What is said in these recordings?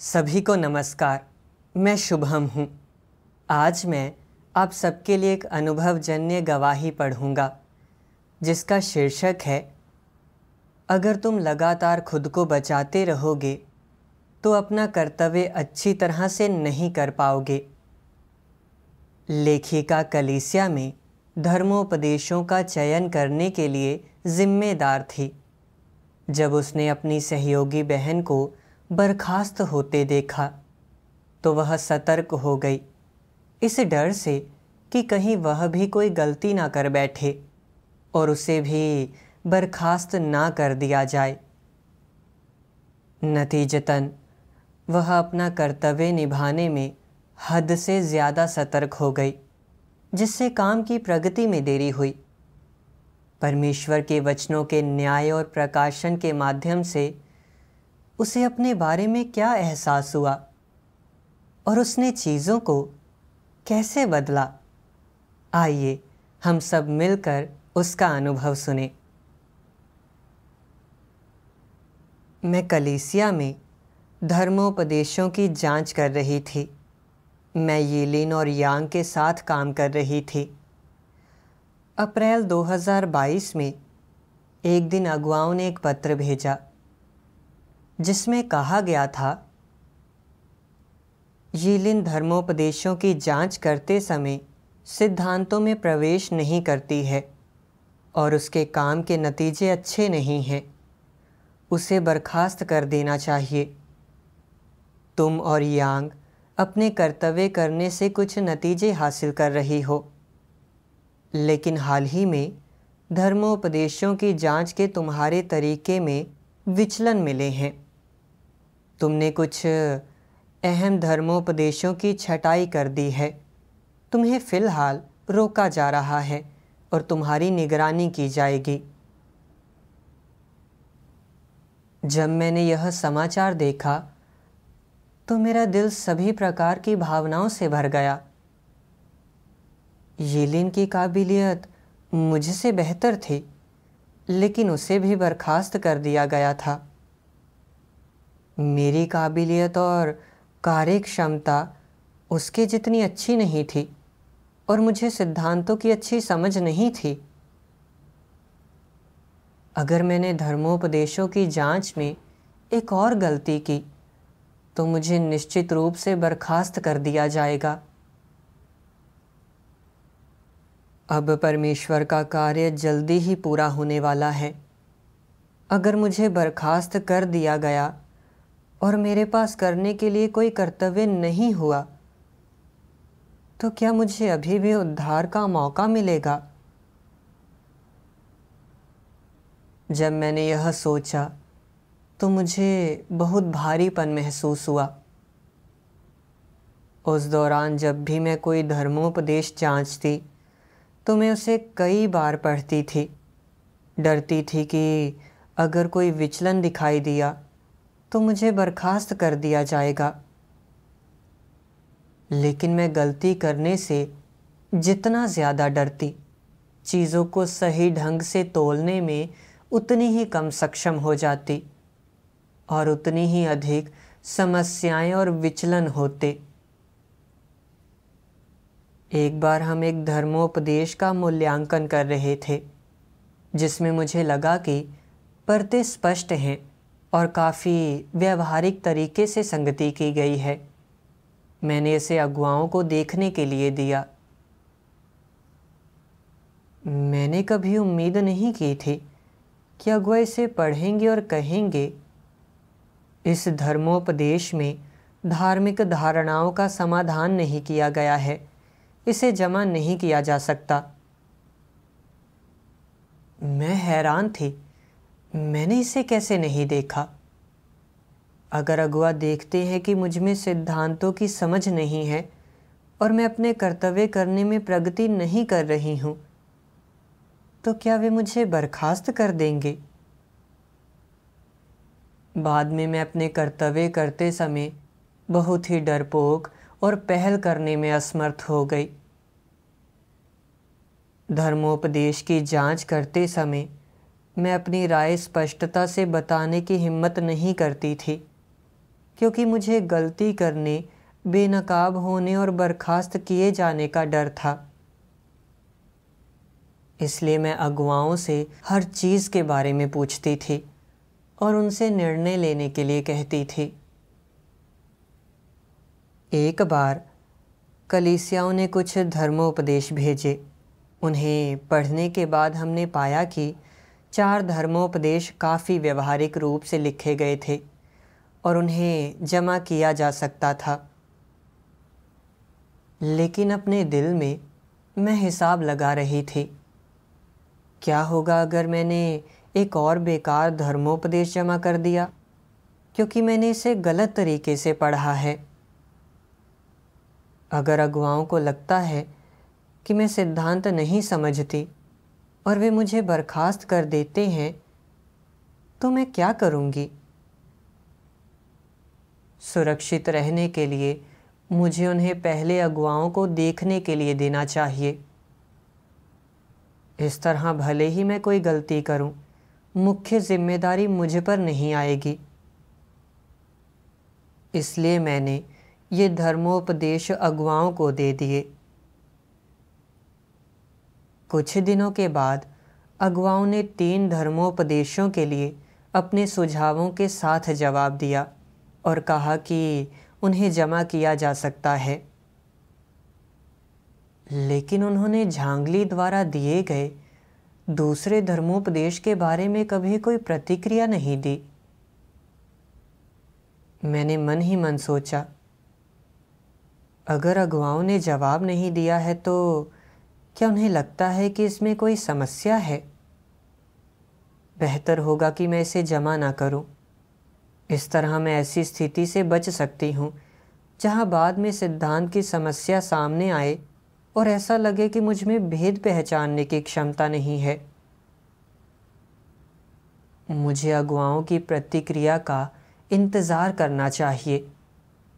सभी को नमस्कार। मैं शुभम हूँ। आज मैं आप सबके लिए एक अनुभवजन्य गवाही पढ़ूँगा जिसका शीर्षक है, अगर तुम लगातार खुद को बचाते रहोगे तो अपना कर्तव्य अच्छी तरह से नहीं कर पाओगे। लेखिका कलीसिया में धर्मोपदेशों का चयन करने के लिए जिम्मेदार थी। जब उसने अपनी सहयोगी बहन को बर्खास्त होते देखा तो वह सतर्क हो गई, इस डर से कि कहीं वह भी कोई गलती ना कर बैठे और उसे भी बर्खास्त ना कर दिया जाए। नतीजतन वह अपना कर्तव्य निभाने में हद से ज़्यादा सतर्क हो गई, जिससे काम की प्रगति में देरी हुई। परमेश्वर के वचनों के न्याय और प्रकाशन के माध्यम से उसे अपने बारे में क्या एहसास हुआ और उसने चीज़ों को कैसे बदला। आइए हम सब मिलकर उसका अनुभव सुने। मैं कलीसिया में धर्मोपदेशों की जांच कर रही थी। मैं यीलिन और यांग के साथ काम कर रही थी। अप्रैल 2022 में एक दिन अगुवाओं ने एक पत्र भेजा जिसमें कहा गया था, यीलिन धर्मोपदेशों की जांच करते समय सिद्धांतों में प्रवेश नहीं करती है और उसके काम के नतीजे अच्छे नहीं हैं। उसे बर्खास्त कर देना चाहिए। तुम और यांग अपने कर्तव्य करने से कुछ नतीजे हासिल कर रही हो, लेकिन हाल ही में धर्मोपदेशों की जांच के तुम्हारे तरीके में विचलन मिले हैं। तुमने कुछ अहम धर्मोपदेशों की छटाई कर दी है। तुम्हें फ़िलहाल रोका जा रहा है और तुम्हारी निगरानी की जाएगी। जब मैंने यह समाचार देखा तो मेरा दिल सभी प्रकार की भावनाओं से भर गया। यीलिन की काबिलियत मुझसे बेहतर थी, लेकिन उसे भी बर्खास्त कर दिया गया था। मेरी काबिलियत और कार्यक्षमता उसके जितनी अच्छी नहीं थी और मुझे सिद्धांतों की अच्छी समझ नहीं थी। अगर मैंने धर्मोपदेशों की जांच में एक और गलती की तो मुझे निश्चित रूप से बर्खास्त कर दिया जाएगा। अब परमेश्वर का कार्य जल्दी ही पूरा होने वाला है। अगर मुझे बर्खास्त कर दिया गया और मेरे पास करने के लिए कोई कर्तव्य नहीं हुआ तो क्या मुझे अभी भी उद्धार का मौका मिलेगा? जब मैंने यह सोचा तो मुझे बहुत भारीपन महसूस हुआ। उस दौरान जब भी मैं कोई धर्मोपदेश जांचती तो मैं उसे कई बार पढ़ती थी। डरती थी कि अगर कोई विचलन दिखाई दिया तो मुझे बर्खास्त कर दिया जाएगा। लेकिन मैं गलती करने से जितना ज़्यादा डरती, चीज़ों को सही ढंग से तोलने में उतनी ही कम सक्षम हो जाती और उतनी ही अधिक समस्याएं और विचलन होते। एक बार हम एक धर्मोपदेश का मूल्यांकन कर रहे थे जिसमें मुझे लगा कि परतें स्पष्ट हैं और काफ़ी व्यवहारिक तरीके से संगति की गई है। मैंने इसे अगुवाओं को देखने के लिए दिया। मैंने कभी उम्मीद नहीं की थी कि अगुआ इसे पढ़ेंगे और कहेंगे, इस धर्मोपदेश में धार्मिक धारणाओं का समाधान नहीं किया गया है, इसे जमा नहीं किया जा सकता। मैं हैरान थी, मैंने इसे कैसे नहीं देखा। अगर अगुआ देखते हैं कि मुझ में सिद्धांतों की समझ नहीं है और मैं अपने कर्तव्य करने में प्रगति नहीं कर रही हूँ, तो क्या वे मुझे बर्खास्त कर देंगे? बाद में मैं अपने कर्तव्य करते समय बहुत ही डरपोक और पहल करने में असमर्थ हो गई। धर्मोपदेश की जांच करते समय मैं अपनी राय स्पष्टता से बताने की हिम्मत नहीं करती थी, क्योंकि मुझे गलती करने, बेनकाब होने और बर्खास्त किए जाने का डर था। इसलिए मैं अगुवाओं से हर चीज़ के बारे में पूछती थी और उनसे निर्णय लेने के लिए कहती थी। एक बार कलीसियाओं ने कुछ धर्मोपदेश भेजे। उन्हें पढ़ने के बाद हमने पाया कि 4 धर्मोपदेश काफ़ी व्यवहारिक रूप से लिखे गए थे और उन्हें जमा किया जा सकता था। लेकिन अपने दिल में मैं हिसाब लगा रही थी, क्या होगा अगर मैंने एक और बेकार धर्मोपदेश जमा कर दिया, क्योंकि मैंने इसे गलत तरीके से पढ़ा है। अगर अगुवाओं को लगता है कि मैं सिद्धांत नहीं समझती और वे मुझे बर्खास्त कर देते हैं, तो मैं क्या करूँगी? सुरक्षित रहने के लिए मुझे उन्हें पहले अगुवाओं को देखने के लिए देना चाहिए। इस तरह भले ही मैं कोई गलती करूं, मुख्य जिम्मेदारी मुझ पर नहीं आएगी। इसलिए मैंने ये धर्मोपदेश अगुवाओं को दे दिए। कुछ दिनों के बाद अगुवाओं ने 3 धर्मोपदेशों के लिए अपने सुझावों के साथ जवाब दिया और कहा कि उन्हें जमा किया जा सकता है। लेकिन उन्होंने झांगली द्वारा दिए गए दूसरे धर्मोपदेश के बारे में कभी कोई प्रतिक्रिया नहीं दी। मैंने मन ही मन सोचा, अगर अगुवाओं ने जवाब नहीं दिया है तो क्या उन्हें लगता है कि इसमें कोई समस्या है? बेहतर होगा कि मैं इसे जमा ना करूं। इस तरह मैं ऐसी स्थिति से बच सकती हूं जहां बाद में सिद्धांत की समस्या सामने आए और ऐसा लगे कि मुझ में भेद पहचानने की क्षमता नहीं है। मुझे अगुवाओं की प्रतिक्रिया का इंतज़ार करना चाहिए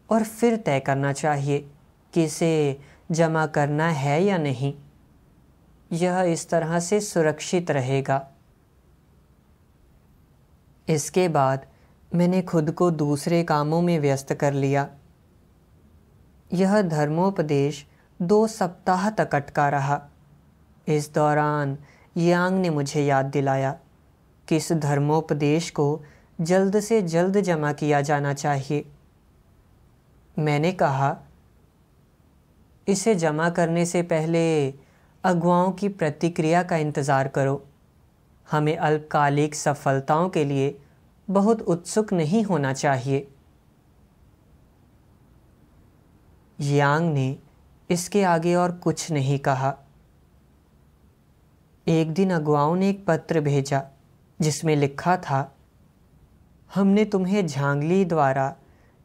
और फिर तय करना चाहिए कि इसे जमा करना है या नहीं। यह इस तरह से सुरक्षित रहेगा। इसके बाद मैंने खुद को दूसरे कामों में व्यस्त कर लिया। यह धर्मोपदेश 2 सप्ताह तक अटका रहा। इस दौरान यांग ने मुझे याद दिलाया कि इस धर्मोपदेश को जल्द से जल्द जमा किया जाना चाहिए। मैंने कहा, इसे जमा करने से पहले अगुवाओं की प्रतिक्रिया का इंतज़ार करो। हमें अल्पकालिक सफलताओं के लिए बहुत उत्सुक नहीं होना चाहिए। यांग ने इसके आगे और कुछ नहीं कहा। एक दिन अगुवाओं ने एक पत्र भेजा जिसमें लिखा था, हमने तुम्हें झांगली द्वारा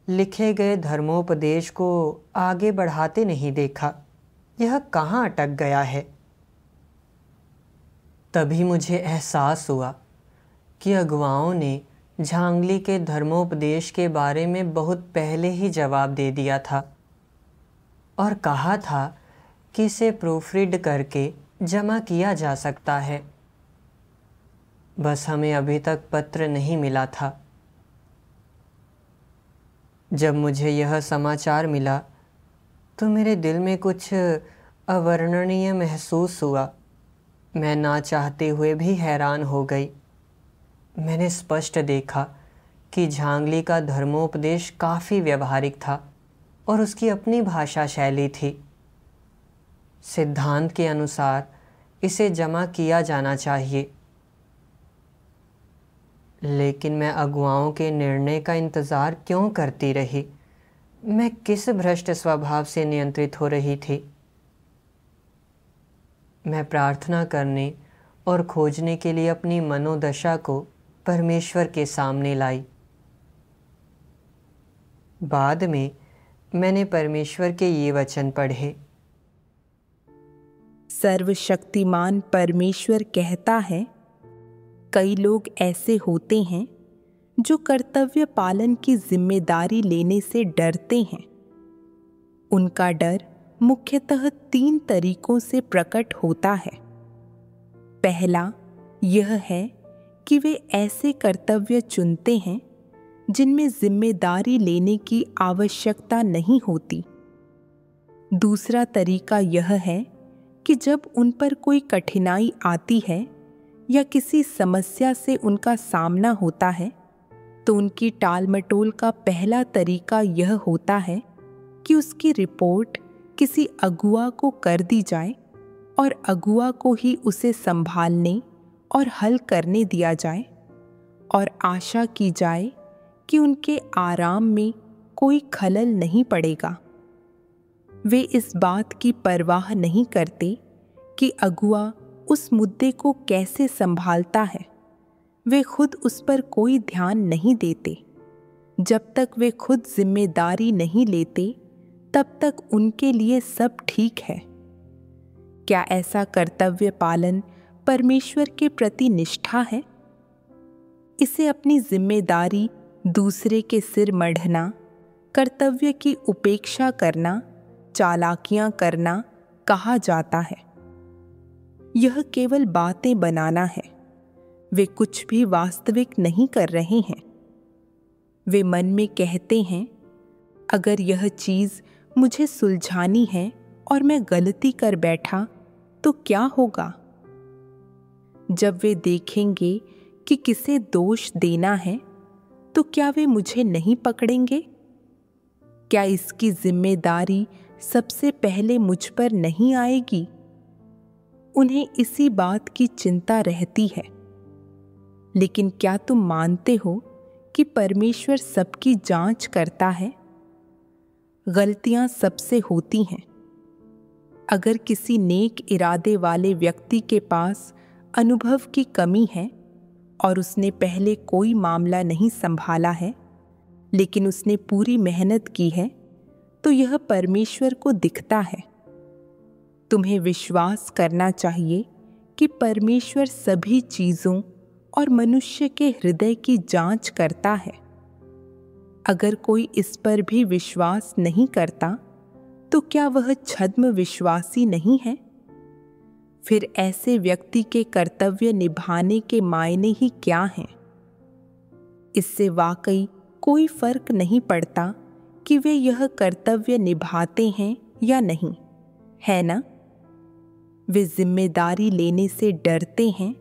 लिखे गए धर्मोपदेश को आगे बढ़ाते नहीं देखा। यह कहाँ अटक गया है? तभी मुझे एहसास हुआ कि अगुवाओं ने झांगली के धर्मोपदेश के बारे में बहुत पहले ही जवाब दे दिया था और कहा था कि इसे प्रूफरीड करके जमा किया जा सकता है। बस हमें अभी तक पत्र नहीं मिला था। जब मुझे यह समाचार मिला तो मेरे दिल में कुछ अवर्णनीय महसूस हुआ। मैं ना चाहते हुए भी हैरान हो गई। मैंने स्पष्ट देखा कि झांगली का धर्मोपदेश काफ़ी व्यवहारिक था और उसकी अपनी भाषा शैली थी। सिद्धांत के अनुसार इसे जमा किया जाना चाहिए, लेकिन मैं अगुवाओं के निर्णय का इंतज़ार क्यों करती रही? मैं किस भ्रष्ट स्वभाव से नियंत्रित हो रही थी? मैं प्रार्थना करने और खोजने के लिए अपनी मनोदशा को परमेश्वर के सामने लाई। बाद में मैंने परमेश्वर के ये वचन पढ़े। सर्वशक्तिमान परमेश्वर कहता है, कई लोग ऐसे होते हैं जो कर्तव्य पालन की जिम्मेदारी लेने से डरते हैं। उनका डर मुख्यतः 3 तरीकों से प्रकट होता है। पहला यह है कि वे ऐसे कर्तव्य चुनते हैं जिनमें जिम्मेदारी लेने की आवश्यकता नहीं होती। दूसरा तरीका यह है कि जब उन पर कोई कठिनाई आती है या किसी समस्या से उनका सामना होता है, तो उनकी टाल-मटोल का पहला तरीका यह होता है कि उसकी रिपोर्ट किसी अगुआ को कर दी जाए और अगुआ को ही उसे संभालने और हल करने दिया जाए, और आशा की जाए कि उनके आराम में कोई खलल नहीं पड़ेगा। वे इस बात की परवाह नहीं करते कि अगुआ उस मुद्दे को कैसे संभालता है। वे खुद उस पर कोई ध्यान नहीं देते। जब तक वे खुद जिम्मेदारी नहीं लेते, तब तक उनके लिए सब ठीक है। क्या ऐसा कर्तव्य पालन परमेश्वर के प्रति निष्ठा है? इसे अपनी जिम्मेदारी दूसरे के सिर मढ़ना, कर्तव्य की उपेक्षा करना, चालाकियां करना कहा जाता है। यह केवल बातें बनाना है। वे कुछ भी वास्तविक नहीं कर रहे हैं। वे मन में कहते हैं, अगर यह चीज मुझे सुलझानी है और मैं गलती कर बैठा तो क्या होगा? जब वे देखेंगे कि किसे दोष देना है, तो क्या वे मुझे नहीं पकड़ेंगे? क्या इसकी जिम्मेदारी सबसे पहले मुझ पर नहीं आएगी? उन्हें इसी बात की चिंता रहती है। लेकिन क्या तुम मानते हो कि परमेश्वर सबकी जांच करता है? गलतियां सबसे होती हैं। अगर किसी नेक इरादे वाले व्यक्ति के पास अनुभव की कमी है और उसने पहले कोई मामला नहीं संभाला है, लेकिन उसने पूरी मेहनत की है, तो यह परमेश्वर को दिखता है। तुम्हें विश्वास करना चाहिए कि परमेश्वर सभी चीज़ों और मनुष्य के हृदय की जांच करता है। अगर कोई इस पर भी विश्वास नहीं करता, तो क्या वह छद्म विश्वासी नहीं है? फिर ऐसे व्यक्ति के कर्तव्य निभाने के मायने ही क्या हैं? इससे वाकई कोई फर्क नहीं पड़ता कि वे यह कर्तव्य निभाते हैं या नहीं, है ना? वे जिम्मेदारी लेने से डरते हैं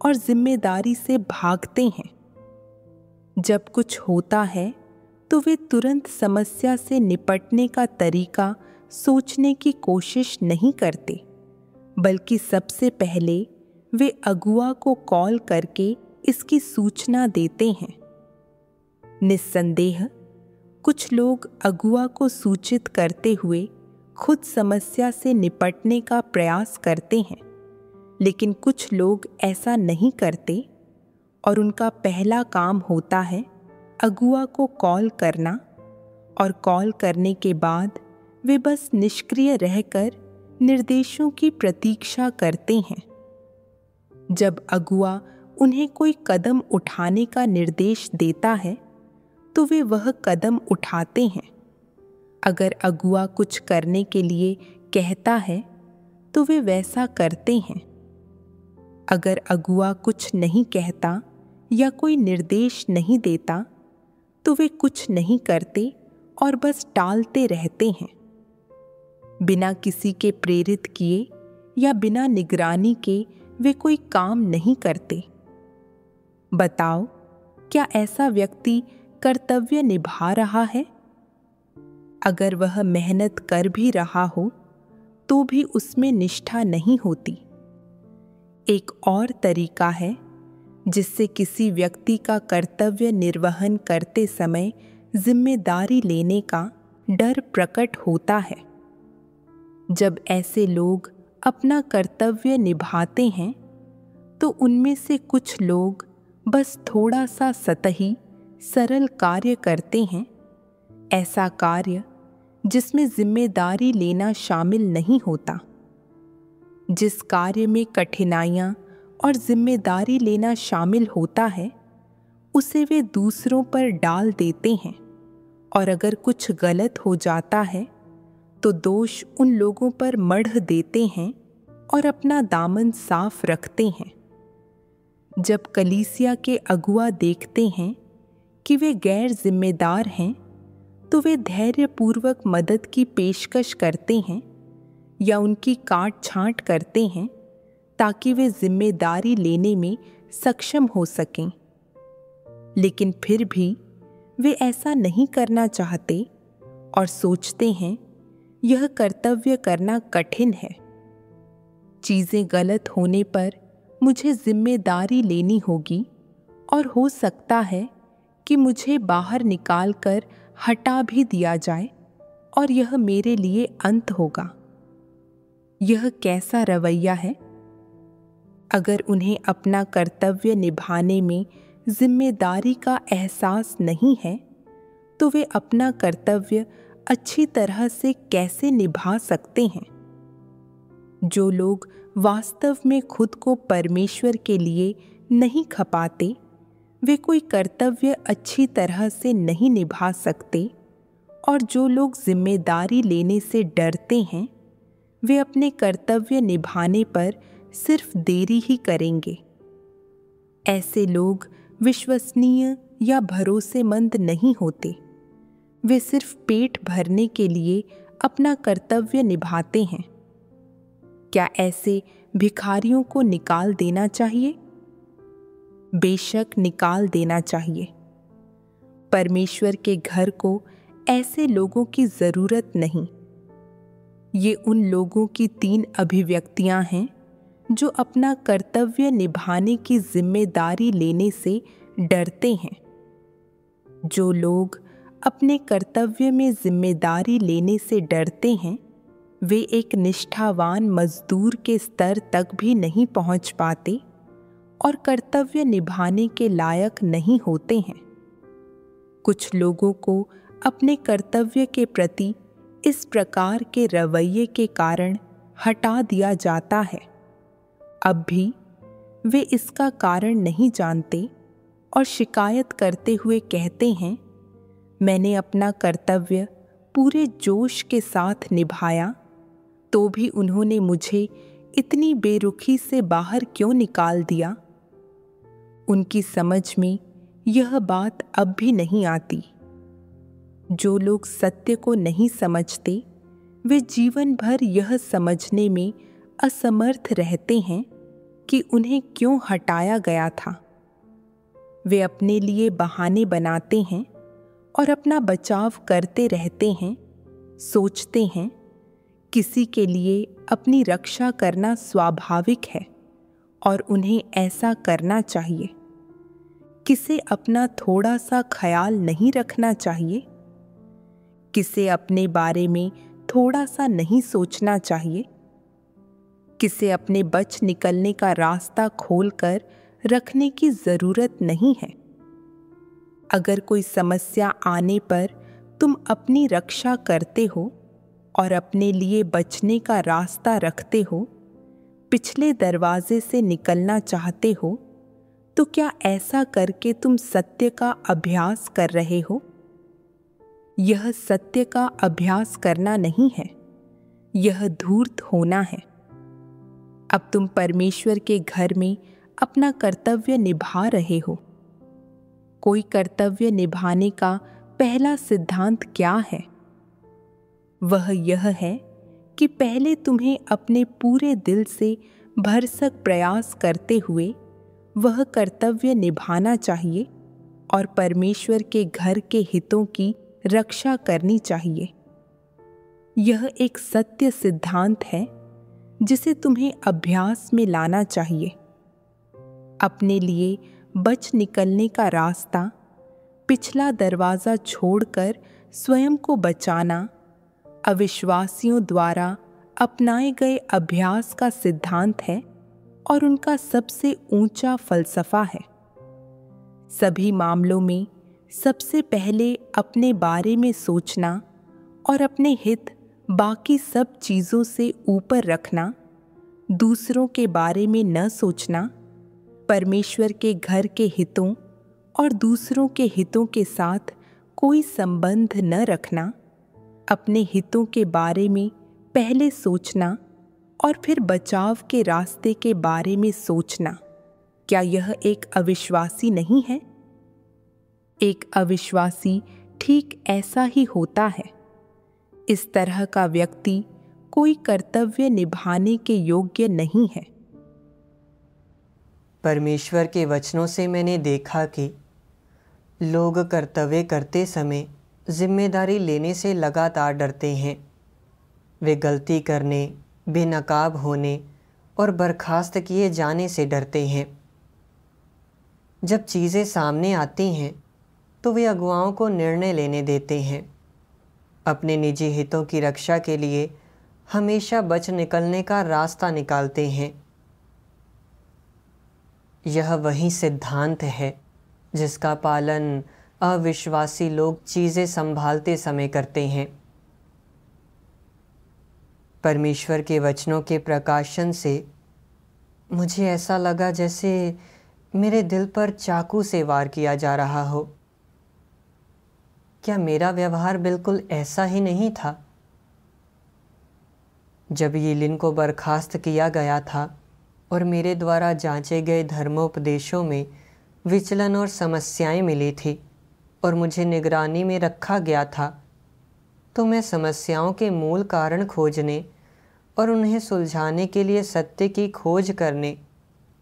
और जिम्मेदारी से भागते हैं। जब कुछ होता है तो वे तुरंत समस्या से निपटने का तरीका सोचने की कोशिश नहीं करते, बल्कि सबसे पहले वे अगुआ को कॉल करके इसकी सूचना देते हैं। निस्संदेह कुछ लोग अगुआ को सूचित करते हुए खुद समस्या से निपटने का प्रयास करते हैं, लेकिन कुछ लोग ऐसा नहीं करते और उनका पहला काम होता है अगुआ को कॉल करना, और कॉल करने के बाद वे बस निष्क्रिय रहकर निर्देशों की प्रतीक्षा करते हैं। जब अगुआ उन्हें कोई कदम उठाने का निर्देश देता है, तो वे वह कदम उठाते हैं। अगर अगुआ कुछ करने के लिए कहता है, तो वे वैसा करते हैं। अगर अगुआ कुछ नहीं कहता या कोई निर्देश नहीं देता, तो वे कुछ नहीं करते और बस टालते रहते हैं। बिना किसी के प्रेरित किए या बिना निगरानी के वे कोई काम नहीं करते। बताओ, क्या ऐसा व्यक्ति कर्तव्य निभा रहा है? अगर वह मेहनत कर भी रहा हो, तो भी उसमें निष्ठा नहीं होती। एक और तरीका है जिससे किसी व्यक्ति का कर्तव्य निर्वहन करते समय जिम्मेदारी लेने का डर प्रकट होता है। जब ऐसे लोग अपना कर्तव्य निभाते हैं, तो उनमें से कुछ लोग बस थोड़ा सा सतही सरल कार्य करते हैं, ऐसा कार्य जिसमें जिम्मेदारी लेना शामिल नहीं होता। जिस कार्य में कठिनाइयाँ और जिम्मेदारी लेना शामिल होता है, उसे वे दूसरों पर डाल देते हैं, और अगर कुछ गलत हो जाता है तो दोष उन लोगों पर मढ़ देते हैं और अपना दामन साफ रखते हैं। जब कलीसिया के अगुआ देखते हैं कि वे गैर जिम्मेदार हैं, तो वे धैर्यपूर्वक मदद की पेशकश करते हैं या उनकी काट छांट करते हैं ताकि वे जिम्मेदारी लेने में सक्षम हो सकें। लेकिन फिर भी वे ऐसा नहीं करना चाहते और सोचते हैं यह कर्तव्य करना कठिन है। चीजें गलत होने पर मुझे जिम्मेदारी लेनी होगी और हो सकता है कि मुझे बाहर निकालकर हटा भी दिया जाए और यह मेरे लिए अंत होगा। यह कैसा रवैया है? अगर उन्हें अपना कर्तव्य निभाने में जिम्मेदारी का एहसास नहीं है, तो वे अपना कर्तव्य अच्छी तरह से कैसे निभा सकते हैं? जो लोग वास्तव में खुद को परमेश्वर के लिए नहीं खपाते, वे कोई कर्तव्य अच्छी तरह से नहीं निभा सकते, और जो लोग जिम्मेदारी लेने से डरते हैं, वे अपने कर्तव्य निभाने पर सिर्फ देरी ही करेंगे। ऐसे लोग विश्वसनीय या भरोसेमंद नहीं होते। वे सिर्फ पेट भरने के लिए अपना कर्तव्य निभाते हैं। क्या ऐसे भिखारियों को निकाल देना चाहिए? बेशक निकाल देना चाहिए। परमेश्वर के घर को ऐसे लोगों की जरूरत नहीं। ये उन लोगों की 3 अभिव्यक्तियां हैं जो अपना कर्तव्य निभाने की जिम्मेदारी लेने से डरते हैं। जो लोग अपने कर्तव्य में जिम्मेदारी लेने से डरते हैं, वे एक निष्ठावान मजदूर के स्तर तक भी नहीं पहुंच पाते और कर्तव्य निभाने के लायक नहीं होते हैं। कुछ लोगों को अपने कर्तव्य के प्रति इस प्रकार के रवैये के कारण हटा दिया जाता है। अब भी वे इसका कारण नहीं जानते और शिकायत करते हुए कहते हैं, मैंने अपना कर्तव्य पूरे जोश के साथ निभाया, तो भी उन्होंने मुझे इतनी बेरुखी से बाहर क्यों निकाल दिया? उनकी समझ में यह बात अब भी नहीं आती। जो लोग सत्य को नहीं समझते, वे जीवन भर यह समझने में असमर्थ रहते हैं कि उन्हें क्यों हटाया गया था। वे अपने लिए बहाने बनाते हैं और अपना बचाव करते रहते हैं, सोचते हैं किसी के लिए अपनी रक्षा करना स्वाभाविक है और उन्हें ऐसा करना चाहिए। किसे अपना थोड़ा सा ख्याल नहीं रखना चाहिए? किसे अपने बारे में थोड़ा सा नहीं सोचना चाहिए? किसे अपने बच निकलने का रास्ता खोलकर रखने की जरूरत नहीं है? अगर कोई समस्या आने पर तुम अपनी रक्षा करते हो और अपने लिए बचने का रास्ता रखते हो, पिछले दरवाजे से निकलना चाहते हो, तो क्या ऐसा करके तुम सत्य का अभ्यास कर रहे हो? यह सत्य का अभ्यास करना नहीं है, यह धूर्त होना है। अब तुम परमेश्वर के घर में अपना कर्तव्य निभा रहे हो। कोई कर्तव्य निभाने का पहला सिद्धांत क्या है? वह यह है कि पहले तुम्हें अपने पूरे दिल से भरसक प्रयास करते हुए वह कर्तव्य निभाना चाहिए और परमेश्वर के घर के हितों की रक्षा करनी चाहिए। यह एक सत्य सिद्धांत है जिसे तुम्हें अभ्यास में लाना चाहिए। अपने लिए बच निकलने का रास्ता, पिछला दरवाजा छोड़कर स्वयं को बचाना, अविश्वासियों द्वारा अपनाए गए अभ्यास का सिद्धांत है और उनका सबसे ऊंचा फलसफा है। सभी मामलों में सबसे पहले अपने बारे में सोचना और अपने हित बाकी सब चीज़ों से ऊपर रखना, दूसरों के बारे में न सोचना, परमेश्वर के घर के हितों और दूसरों के हितों के साथ कोई संबंध न रखना, अपने हितों के बारे में पहले सोचना और फिर बचाव के रास्ते के बारे में सोचना, क्या यह एक अविश्वासी नहीं है? एक अविश्वासी ठीक ऐसा ही होता है। इस तरह का व्यक्ति कोई कर्तव्य निभाने के योग्य नहीं है। परमेश्वर के वचनों से मैंने देखा कि लोग कर्तव्य करते समय जिम्मेदारी लेने से लगातार डरते हैं। वे गलती करने, बेनकाब होने और बर्खास्त किए जाने से डरते हैं। जब चीज़ें सामने आती हैं तो वे अगुवाओं को निर्णय लेने देते हैं। अपने निजी हितों की रक्षा के लिए हमेशा बच निकलने का रास्ता निकालते हैं। यह वही सिद्धांत है जिसका पालन अविश्वासी लोग चीज़ें संभालते समय करते हैं। परमेश्वर के वचनों के प्रकाशन से मुझे ऐसा लगा जैसे मेरे दिल पर चाकू से वार किया जा रहा हो। क्या मेरा व्यवहार बिल्कुल ऐसा ही नहीं था? जब यीलिन को बर्खास्त किया गया था और मेरे द्वारा जांचे गए धर्मोपदेशों में विचलन और समस्याएं मिली थी और मुझे निगरानी में रखा गया था, तो मैं समस्याओं के मूल कारण खोजने और उन्हें सुलझाने के लिए सत्य की खोज करने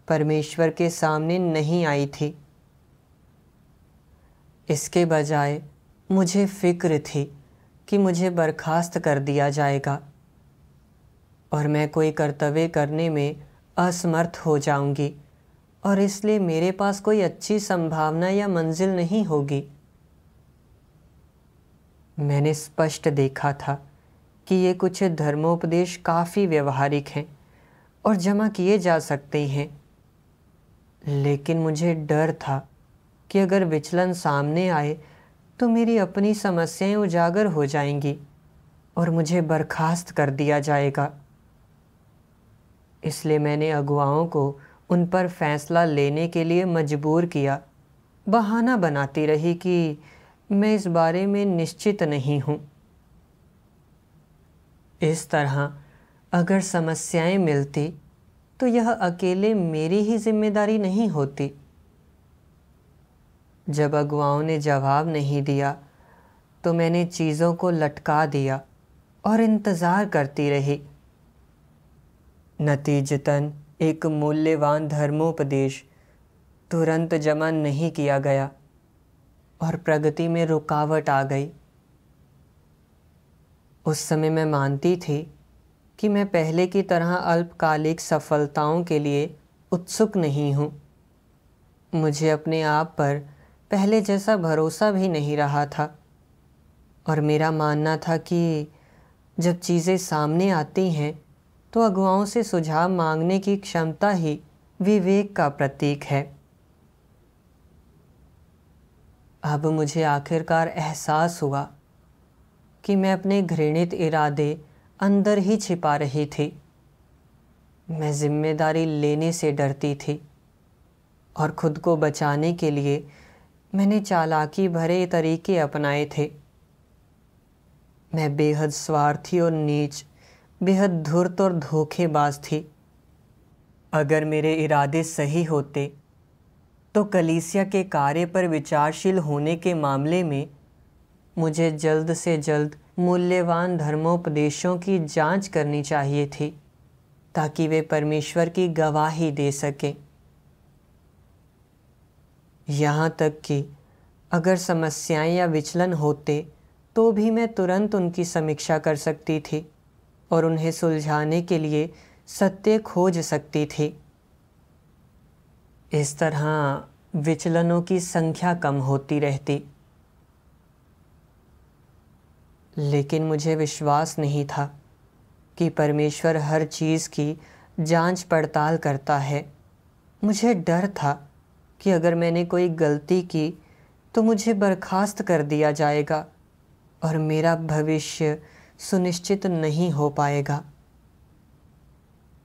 परमेश्वर के सामने नहीं आई थी। इसके बजाय मुझे फिक्र थी कि मुझे बर्खास्त कर दिया जाएगा और मैं कोई कर्तव्य करने में असमर्थ हो जाऊंगी और इसलिए मेरे पास कोई अच्छी संभावना या मंजिल नहीं होगी। मैंने स्पष्ट देखा था कि ये कुछ धर्मोपदेश काफ़ी व्यवहारिक हैं और जमा किए जा सकते हैं, लेकिन मुझे डर था कि अगर विचलन सामने आए तो मेरी अपनी समस्याएं उजागर हो जाएंगी और मुझे बर्खास्त कर दिया जाएगा। इसलिए मैंने अगुवाओं को उन पर फैसला लेने के लिए मजबूर किया, बहाना बनाती रही कि मैं इस बारे में निश्चित नहीं हूँ। इस तरह अगर समस्याएं मिलती तो यह अकेले मेरी ही जिम्मेदारी नहीं होती। जब अगुवाओं ने जवाब नहीं दिया तो मैंने चीज़ों को लटका दिया और इंतज़ार करती रही। नतीजतन एक मूल्यवान धर्मोपदेश तुरंत जमा नहीं किया गया और प्रगति में रुकावट आ गई। उस समय मैं मानती थी कि मैं पहले की तरह अल्पकालिक सफलताओं के लिए उत्सुक नहीं हूँ। मुझे अपने आप पर पहले जैसा भरोसा भी नहीं रहा था और मेरा मानना था कि जब चीज़ें सामने आती हैं तो अगुवाओं से सुझाव मांगने की क्षमता ही विवेक का प्रतीक है। अब मुझे आखिरकार एहसास हुआ कि मैं अपने घृणित इरादे अंदर ही छिपा रही थी। मैं जिम्मेदारी लेने से डरती थी और खुद को बचाने के लिए मैंने चालाकी भरे तरीके अपनाए थे। मैं बेहद स्वार्थी और नीच, बेहद धूर्त और धोखेबाज थी। अगर मेरे इरादे सही होते तो कलीसिया के कार्य पर विचारशील होने के मामले में मुझे जल्द से जल्द मूल्यवान धर्मोपदेशों की जांच करनी चाहिए थी ताकि वे परमेश्वर की गवाही दे सकें। यहाँ तक कि अगर समस्याएं या विचलन होते तो भी मैं तुरंत उनकी समीक्षा कर सकती थी और उन्हें सुलझाने के लिए सत्य खोज सकती थी। इस तरह विचलनों की संख्या कम होती रहती। लेकिन मुझे विश्वास नहीं था कि परमेश्वर हर चीज़ की जांच पड़ताल करता है। मुझे डर था कि अगर मैंने कोई गलती की तो मुझे बर्खास्त कर दिया जाएगा और मेरा भविष्य सुनिश्चित नहीं हो पाएगा।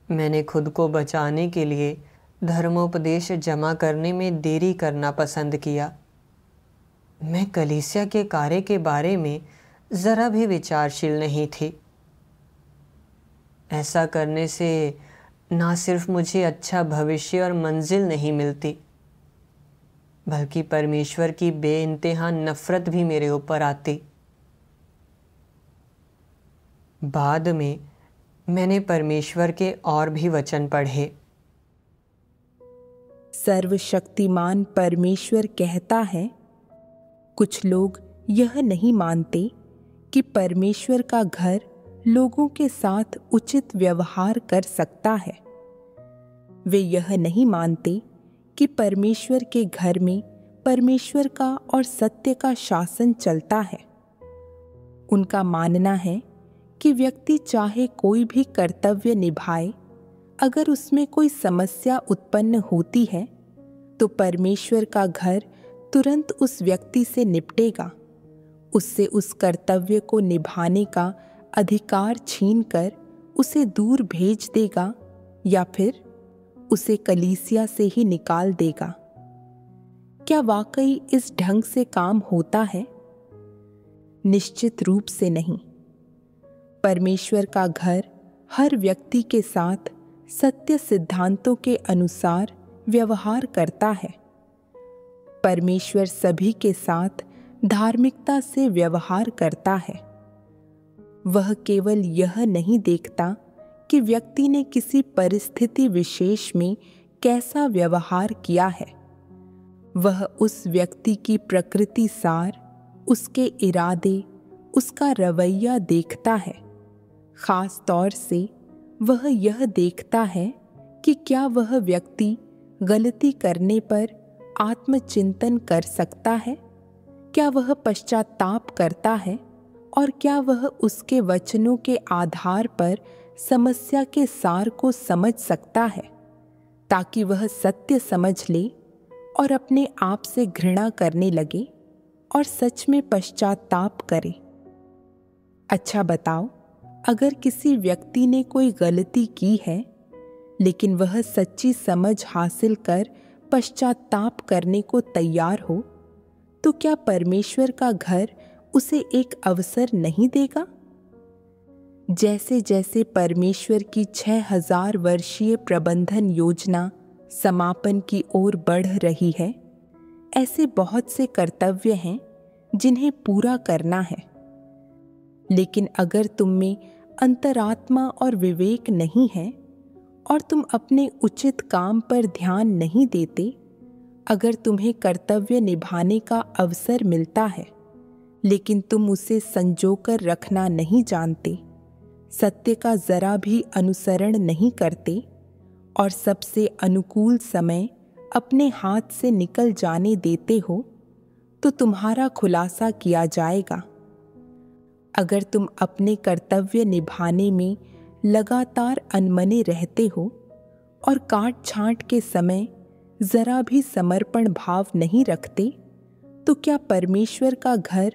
मैंने खुद को बचाने के लिए धर्मोपदेश जमा करने में देरी करना पसंद किया। मैं कलीसिया के कार्य के बारे में ज़रा भी विचारशील नहीं थी। ऐसा करने से ना सिर्फ मुझे अच्छा भविष्य और मंजिल नहीं मिलती, बल्कि परमेश्वर की बेइंतहा नफरत भी मेरे ऊपर आती। बाद में मैंने परमेश्वर के और भी वचन पढ़े। सर्वशक्तिमान परमेश्वर कहता है, कुछ लोग यह नहीं मानते कि परमेश्वर का घर लोगों के साथ उचित व्यवहार कर सकता है। वे यह नहीं मानते कि परमेश्वर के घर में परमेश्वर का और सत्य का शासन चलता है। उनका मानना है कि व्यक्ति चाहे कोई भी कर्तव्य निभाए, अगर उसमें कोई समस्या उत्पन्न होती है तो परमेश्वर का घर तुरंत उस व्यक्ति से निपटेगा, उससे उस कर्तव्य को निभाने का अधिकार छीनकर उसे दूर भेज देगा या फिर उसे कलीसिया से ही निकाल देगा। क्या वाकई इस ढंग से काम होता है? निश्चित रूप से नहीं। परमेश्वर का घर हर व्यक्ति के साथ सत्य सिद्धांतों के अनुसार व्यवहार करता है। परमेश्वर सभी के साथ धार्मिकता से व्यवहार करता है। वह केवल यह नहीं देखता कि व्यक्ति ने किसी परिस्थिति विशेष में कैसा व्यवहार किया है। वह उस व्यक्ति की प्रकृति सार, उसके इरादे, उसका रवैया देखता है। खास तौर से वह यह देखता है कि क्या वह व्यक्ति गलती करने पर आत्मचिंतन कर सकता है, क्या वह पश्चाताप करता है और क्या वह उसके वचनों के आधार पर समस्या के सार को समझ सकता है, ताकि वह सत्य समझ ले और अपने आप से घृणा करने लगे और सच में पश्चाताप करे। अच्छा बताओ, अगर किसी व्यक्ति ने कोई गलती की है लेकिन वह सच्ची समझ हासिल कर पश्चाताप करने को तैयार हो, तो क्या परमेश्वर का घर उसे एक अवसर नहीं देगा? जैसे जैसे परमेश्वर की 6000 वर्षीय प्रबंधन योजना समापन की ओर बढ़ रही है, ऐसे बहुत से कर्तव्य हैं जिन्हें पूरा करना है। लेकिन अगर तुम में अंतरात्मा और विवेक नहीं है और तुम अपने उचित काम पर ध्यान नहीं देते, अगर तुम्हें कर्तव्य निभाने का अवसर मिलता है लेकिन तुम उसे संजोकर रखना नहीं जानते, सत्य का जरा भी अनुसरण नहीं करते और सबसे अनुकूल समय अपने हाथ से निकल जाने देते हो, तो तुम्हारा खुलासा किया जाएगा। अगर तुम अपने कर्तव्य निभाने में लगातार अनमने रहते हो और काट छांट के समय जरा भी समर्पण भाव नहीं रखते, तो क्या परमेश्वर का घर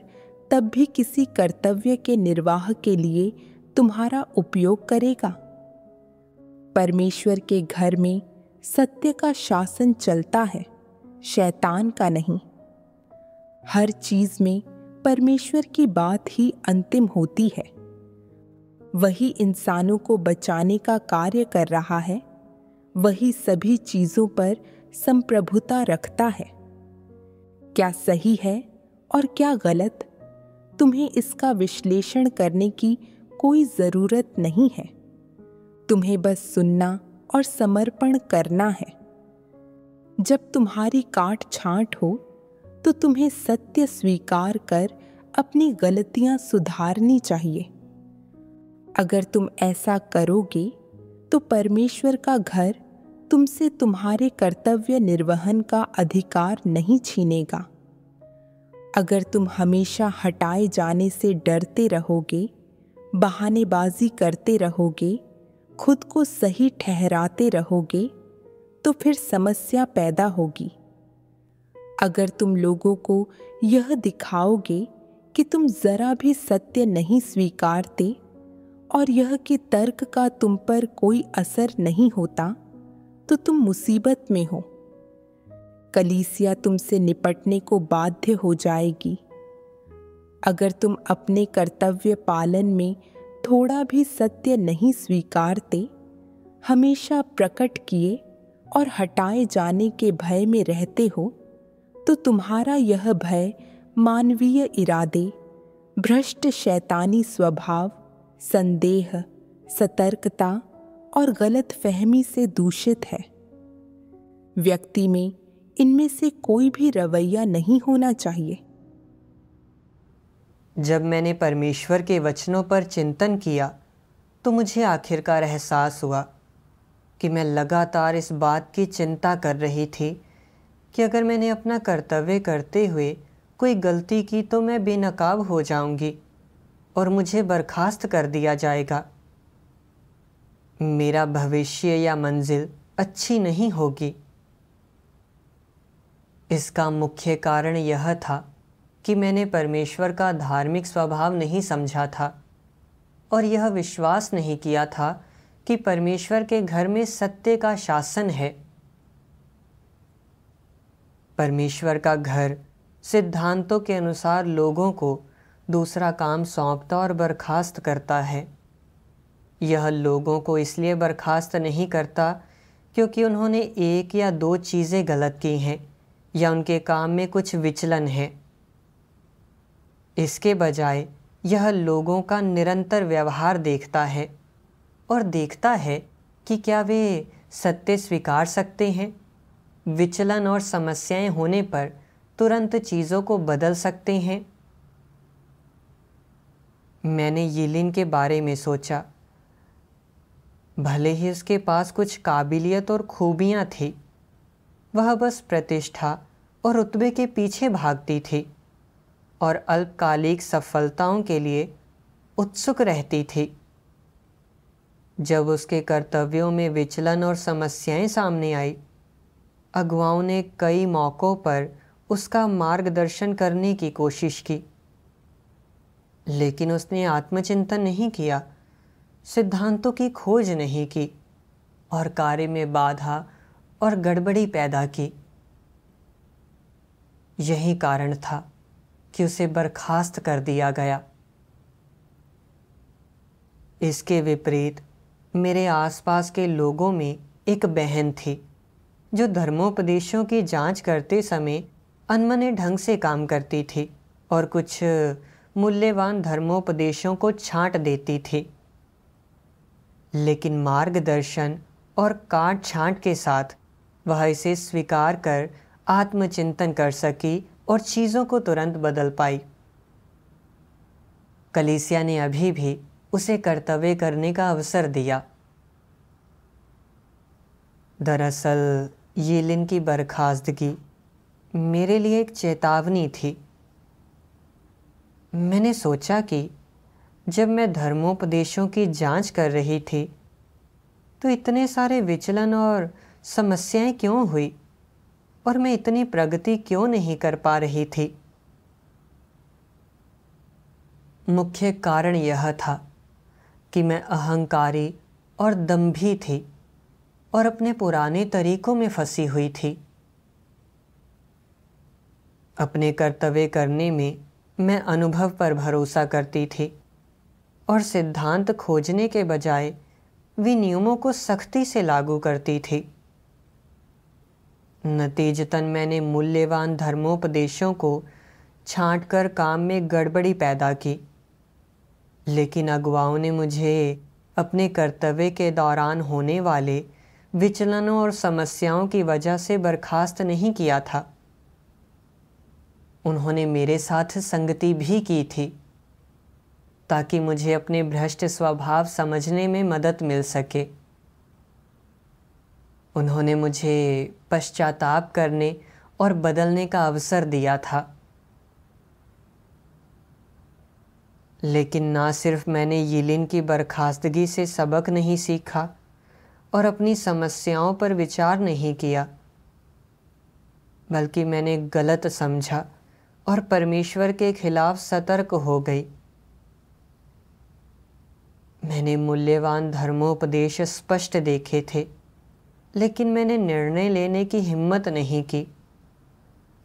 तब भी किसी कर्तव्य के निर्वाह के लिए तुम्हारा उपयोग करेगा? परमेश्वर के घर में सत्य का शासन चलता है, शैतान का नहीं। हर चीज में परमेश्वर की बात ही अंतिम होती है। वही इंसानों को बचाने का कार्य कर रहा है, वही सभी चीजों पर संप्रभुता रखता है। क्या सही है और क्या गलत, तुम्हें इसका विश्लेषण करने की कोई जरूरत नहीं है। तुम्हें बस सुनना और समर्पण करना है। जब तुम्हारी काट छांट हो तो तुम्हें सत्य स्वीकार कर अपनी गलतियां सुधारनी चाहिए। अगर तुम ऐसा करोगे तो परमेश्वर का घर तुमसे तुम्हारे कर्तव्य निर्वहन का अधिकार नहीं छीनेगा। अगर तुम हमेशा हटाए जाने से डरते रहोगे, बहानेबाजी करते रहोगे, खुद को सही ठहराते रहोगे, तो फिर समस्या पैदा होगी। अगर तुम लोगों को यह दिखाओगे कि तुम जरा भी सत्य नहीं स्वीकारते और यह कि तर्क का तुम पर कोई असर नहीं होता, तो तुम मुसीबत में हो। कलीसिया तुमसे निपटने को बाध्य हो जाएगी। अगर तुम अपने कर्तव्य पालन में थोड़ा भी सत्य नहीं स्वीकारते, हमेशा प्रकट किए और हटाए जाने के भय में रहते हो, तो तुम्हारा यह भय मानवीय इरादे, भ्रष्ट शैतानी स्वभाव, संदेह, सतर्कता और गलत फहमी से दूषित है। व्यक्ति में इनमें से कोई भी रवैया नहीं होना चाहिए। जब मैंने परमेश्वर के वचनों पर चिंतन किया तो मुझे आखिरकार एहसास हुआ कि मैं लगातार इस बात की चिंता कर रही थी कि अगर मैंने अपना कर्तव्य करते हुए कोई गलती की तो मैं बेनकाब हो जाऊंगी और मुझे बर्खास्त कर दिया जाएगा। मेरा भविष्य या मंजिल अच्छी नहीं होगी। इसका मुख्य कारण यह था कि मैंने परमेश्वर का धार्मिक स्वभाव नहीं समझा था और यह विश्वास नहीं किया था कि परमेश्वर के घर में सत्य का शासन है। परमेश्वर का घर सिद्धांतों के अनुसार लोगों को दूसरा काम सौंपता और बर्खास्त करता है। यह लोगों को इसलिए बर्खास्त नहीं करता क्योंकि उन्होंने एक या दो चीज़ें गलत की हैं या उनके काम में कुछ विचलन है। इसके बजाय यह लोगों का निरंतर व्यवहार देखता है और देखता है कि क्या वे सत्य स्वीकार सकते हैं, विचलन और समस्याएं होने पर तुरंत चीज़ों को बदल सकते हैं। मैंने यीलिन के बारे में सोचा। भले ही उसके पास कुछ काबिलियत और खूबियाँ थी, वह बस प्रतिष्ठा और रुतबे के पीछे भागती थी और अल्पकालिक सफलताओं के लिए उत्सुक रहती थी। जब उसके कर्तव्यों में विचलन और समस्याएं सामने आई, अगुवाओं ने कई मौक़ों पर उसका मार्गदर्शन करने की कोशिश की, लेकिन उसने आत्मचिंतन नहीं किया, सिद्धांतों की खोज नहीं की और कार्य में बाधा और गड़बड़ी पैदा की। यही कारण था कि उसे बर्खास्त कर दिया गया। इसके विपरीत मेरे आसपास के लोगों में एक बहन थी जो धर्मोपदेशों की जांच करते समय अनमने ढंग से काम करती थी और कुछ मूल्यवान धर्मोपदेशों को छांट देती थी, लेकिन मार्गदर्शन और काट छांट के साथ वह इसे स्वीकार कर आत्मचिंतन कर सकी और चीज़ों को तुरंत बदल पाई। कलीसिया ने अभी भी उसे कर्तव्य करने का अवसर दिया। दरअसल यीलिन की बर्खास्तगी मेरे लिए एक चेतावनी थी। मैंने सोचा कि जब मैं धर्मोपदेशों की जांच कर रही थी तो इतने सारे विचलन और समस्याएं क्यों हुई और मैं इतनी प्रगति क्यों नहीं कर पा रही थी। मुख्य कारण यह था कि मैं अहंकारी और दंभी थी और अपने पुराने तरीकों में फंसी हुई थी। अपने कर्तव्य करने में मैं अनुभव पर भरोसा करती थी और सिद्धांत खोजने के बजाय विनियमों को सख्ती से लागू करती थी। नतीजतन मैंने मूल्यवान धर्मोपदेशों को छांटकर काम में गड़बड़ी पैदा की, लेकिन अगुवाओं ने मुझे अपने कर्तव्य के दौरान होने वाले विचलनों और समस्याओं की वजह से बर्खास्त नहीं किया था। उन्होंने मेरे साथ संगति भी की थी ताकि मुझे अपने भ्रष्ट स्वभाव समझने में मदद मिल सके। उन्होंने मुझे पश्चाताप करने और बदलने का अवसर दिया था। लेकिन ना सिर्फ मैंने यीलिन की बर्खास्तगी से सबक नहीं सीखा और अपनी समस्याओं पर विचार नहीं किया, बल्कि मैंने गलत समझा और परमेश्वर के खिलाफ सतर्क हो गई। मैंने मूल्यवान धर्मोपदेश स्पष्ट देखे थे, लेकिन मैंने निर्णय लेने की हिम्मत नहीं की।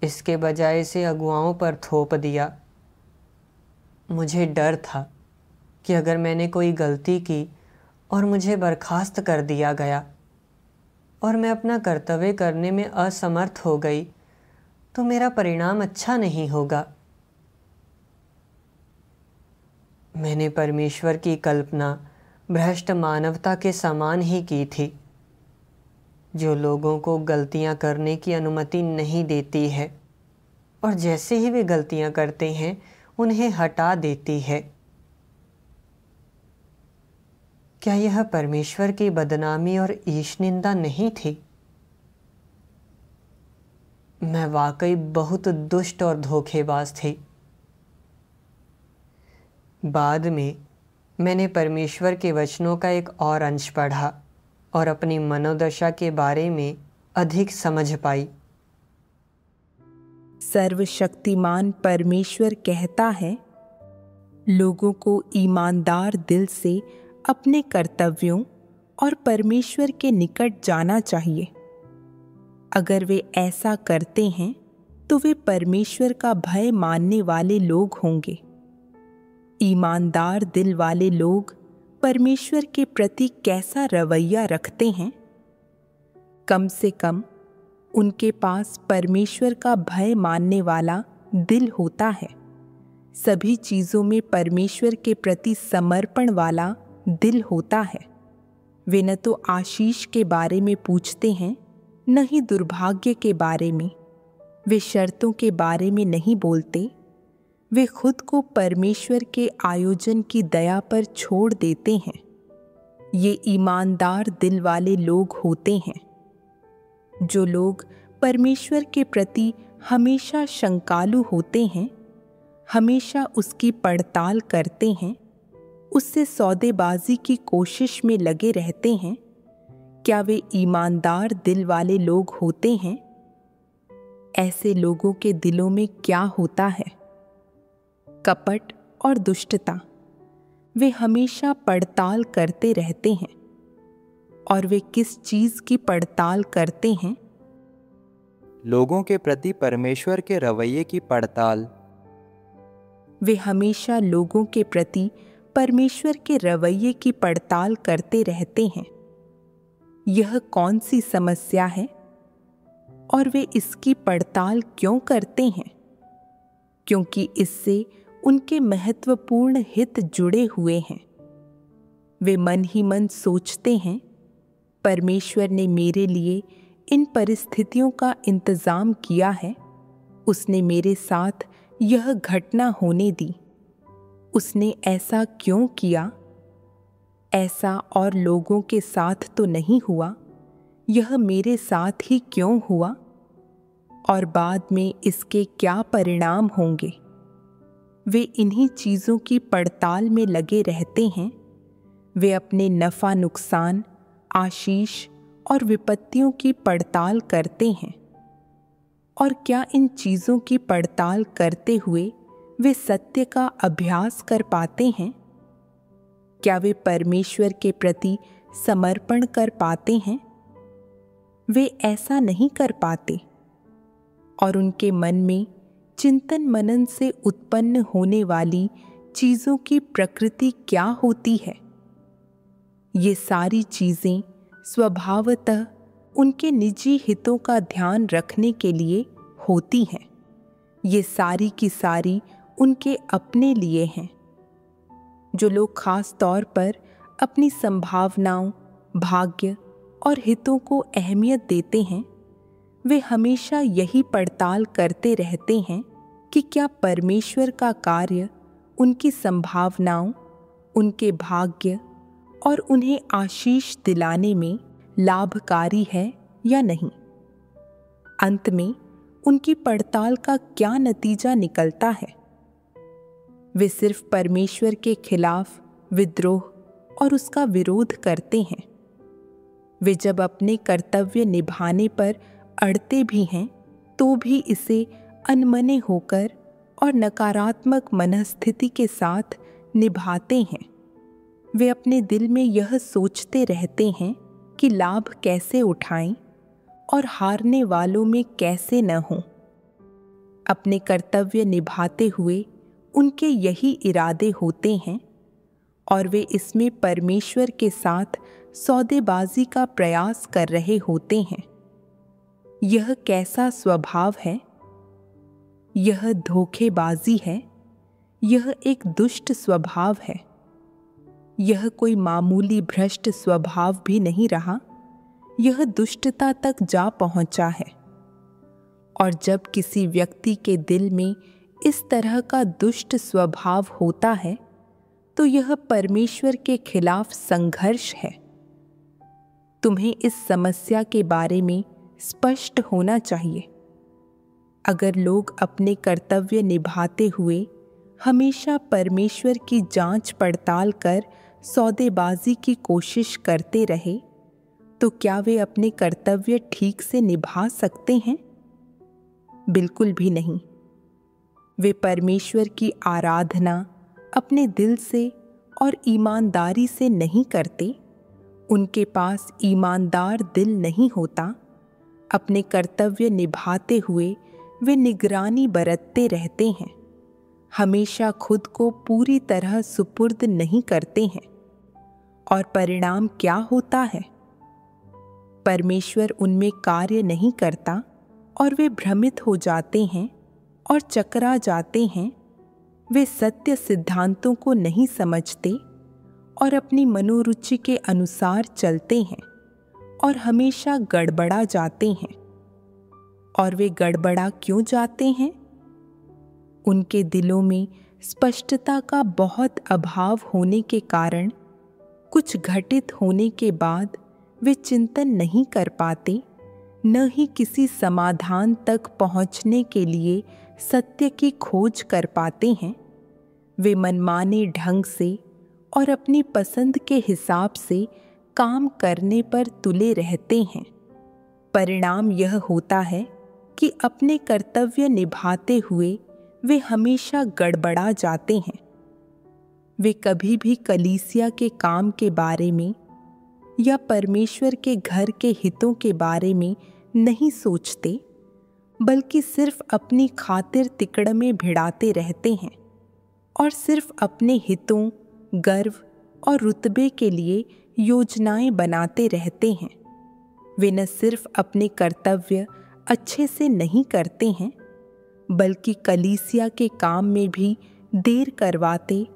इसके बजाय इसे अगुवाओं पर थोप दिया। मुझे डर था कि अगर मैंने कोई गलती की और मुझे बर्खास्त कर दिया गया और मैं अपना कर्तव्य करने में असमर्थ हो गई, तो मेरा परिणाम अच्छा नहीं होगा। मैंने परमेश्वर की कल्पना भ्रष्ट मानवता के समान ही की थी, जो लोगों को गलतियां करने की अनुमति नहीं देती है और जैसे ही वे गलतियां करते हैं उन्हें हटा देती है। क्या यह परमेश्वर की बदनामी और ईशनिंदा नहीं थी? मैं वाकई बहुत दुष्ट और धोखेबाज थी। बाद में मैंने परमेश्वर के वचनों का एक और अंश पढ़ा और अपनी मनोदशा के बारे में अधिक समझ पाई। सर्वशक्तिमान परमेश्वर कहता है, लोगों को ईमानदार दिल से अपने कर्तव्यों और परमेश्वर के निकट जाना चाहिए। अगर वे ऐसा करते हैं तो वे परमेश्वर का भय मानने वाले लोग होंगे। ईमानदार दिल वाले लोग परमेश्वर के प्रति कैसा रवैया रखते हैं? कम से कम उनके पास परमेश्वर का भय मानने वाला दिल होता है। सभी चीज़ों में परमेश्वर के प्रति समर्पण वाला दिल होता है। वे न तो आशीष के बारे में पूछते हैं, न ही दुर्भाग्य के बारे में। वे शर्तों के बारे में नहीं बोलते। वे खुद को परमेश्वर के आयोजन की दया पर छोड़ देते हैं। ये ईमानदार दिल वाले लोग होते हैं। जो लोग परमेश्वर के प्रति हमेशा शंकालु होते हैं, हमेशा उसकी पड़ताल करते हैं, उससे सौदेबाजी की कोशिश में लगे रहते हैं, क्या वे ईमानदार दिल वाले लोग होते हैं? ऐसे लोगों के दिलों में क्या होता है? कपट और दुष्टता। वे हमेशा पड़ताल करते रहते हैं। और वे किस चीज की पड़ताल करते हैं? लोगों के प्रति परमेश्वर के रवैये की पड़ताल। वे हमेशा लोगों के प्रति परमेश्वर के रवैये की पड़ताल करते रहते हैं। यह कौन सी समस्या है और वे इसकी पड़ताल क्यों करते हैं? क्योंकि इससे उनके महत्वपूर्ण हित जुड़े हुए हैं। वे मन ही मन सोचते हैं, परमेश्वर ने मेरे लिए इन परिस्थितियों का इंतजाम किया है। उसने मेरे साथ यह घटना होने दी। उसने ऐसा क्यों किया? ऐसा और लोगों के साथ तो नहीं हुआ, यह मेरे साथ ही क्यों हुआ? और बाद में इसके क्या परिणाम होंगे? वे इन्हीं चीज़ों की पड़ताल में लगे रहते हैं। वे अपने नफ़ा नुकसान, आशीष और विपत्तियों की पड़ताल करते हैं। और क्या इन चीज़ों की पड़ताल करते हुए वे सत्य का अभ्यास कर पाते हैं? क्या वे परमेश्वर के प्रति समर्पण कर पाते हैं? वे ऐसा नहीं कर पाते। और उनके मन में चिंतन मनन से उत्पन्न होने वाली चीज़ों की प्रकृति क्या होती है? ये सारी चीज़ें स्वभावतः उनके निजी हितों का ध्यान रखने के लिए होती हैं। ये सारी की सारी उनके अपने लिए हैं। जो लोग खास तौर पर अपनी संभावनाओं, भाग्य और हितों को अहमियत देते हैं, वे हमेशा यही पड़ताल करते रहते हैं कि क्या परमेश्वर का कार्य उनकी संभावनाओं, उनके भाग्य और उन्हें आशीष दिलाने में लाभकारी है या नहीं। अंत में उनकी पड़ताल का क्या नतीजा निकलता है? वे सिर्फ परमेश्वर के खिलाफ विद्रोह और उसका विरोध करते हैं। वे जब अपने कर्तव्य निभाने पर अड़ते भी हैं तो भी इसे अनमने होकर और नकारात्मक मनस्थिति के साथ निभाते हैं। वे अपने दिल में यह सोचते रहते हैं कि लाभ कैसे उठाएं और हारने वालों में कैसे न हों। अपने कर्तव्य निभाते हुए उनके यही इरादे होते हैं और वे इसमें परमेश्वर के साथ सौदेबाजी का प्रयास कर रहे होते हैं। यह कैसा स्वभाव है यह धोखेबाजी है, यह एक दुष्ट स्वभाव है। यह कोई मामूली भ्रष्ट स्वभाव भी नहीं रहा, यह दुष्टता तक जा पहुंचा है। और जब किसी व्यक्ति के दिल में इस तरह का दुष्ट स्वभाव होता है तो यह परमेश्वर के खिलाफ संघर्ष है। तुम्हें इस समस्या के बारे में स्पष्ट होना चाहिए। अगर लोग अपने कर्तव्य निभाते हुए हमेशा परमेश्वर की जांच पड़ताल कर सौदेबाजी की कोशिश करते रहे तो क्या वे अपने कर्तव्य ठीक से निभा सकते हैं? बिल्कुल भी नहीं। वे परमेश्वर की आराधना अपने दिल से और ईमानदारी से नहीं करते। उनके पास ईमानदार दिल नहीं होता। अपने कर्तव्य निभाते हुए वे निगरानी बरतते रहते हैं, हमेशा खुद को पूरी तरह सुपुर्द नहीं करते हैं। और परिणाम क्या होता है? परमेश्वर उनमें कार्य नहीं करता और वे भ्रमित हो जाते हैं और चकरा जाते हैं। वे सत्य सिद्धांतों को नहीं समझते और अपनी मनोरुचि के अनुसार चलते हैं और हमेशा गड़बड़ा जाते हैं। और वे गड़बड़ा क्यों जाते हैं? उनके दिलों में स्पष्टता का बहुत अभाव होने के कारण कुछ घटित होने के बाद वे चिंतन नहीं कर पाते, न ही किसी समाधान तक पहुंचने के लिए सत्य की खोज कर पाते हैं। वे मनमाने ढंग से और अपनी पसंद के हिसाब से काम करने पर तुले रहते हैं। परिणाम यह होता है कि अपने कर्तव्य निभाते हुए वे हमेशा गड़बड़ा जाते हैं। वे कभी भी कलीसिया के काम के बारे में या परमेश्वर के घर के हितों के बारे में नहीं सोचते, बल्कि सिर्फ अपनी खातिर तिकड़मे भिड़ाते रहते हैं और सिर्फ अपने हितों, गर्व और रुतबे के लिए योजनाएं बनाते रहते हैं। वे न सिर्फ अपने कर्तव्य अच्छे से नहीं करते हैं, बल्कि कलीसिया के काम में भी देर करवाते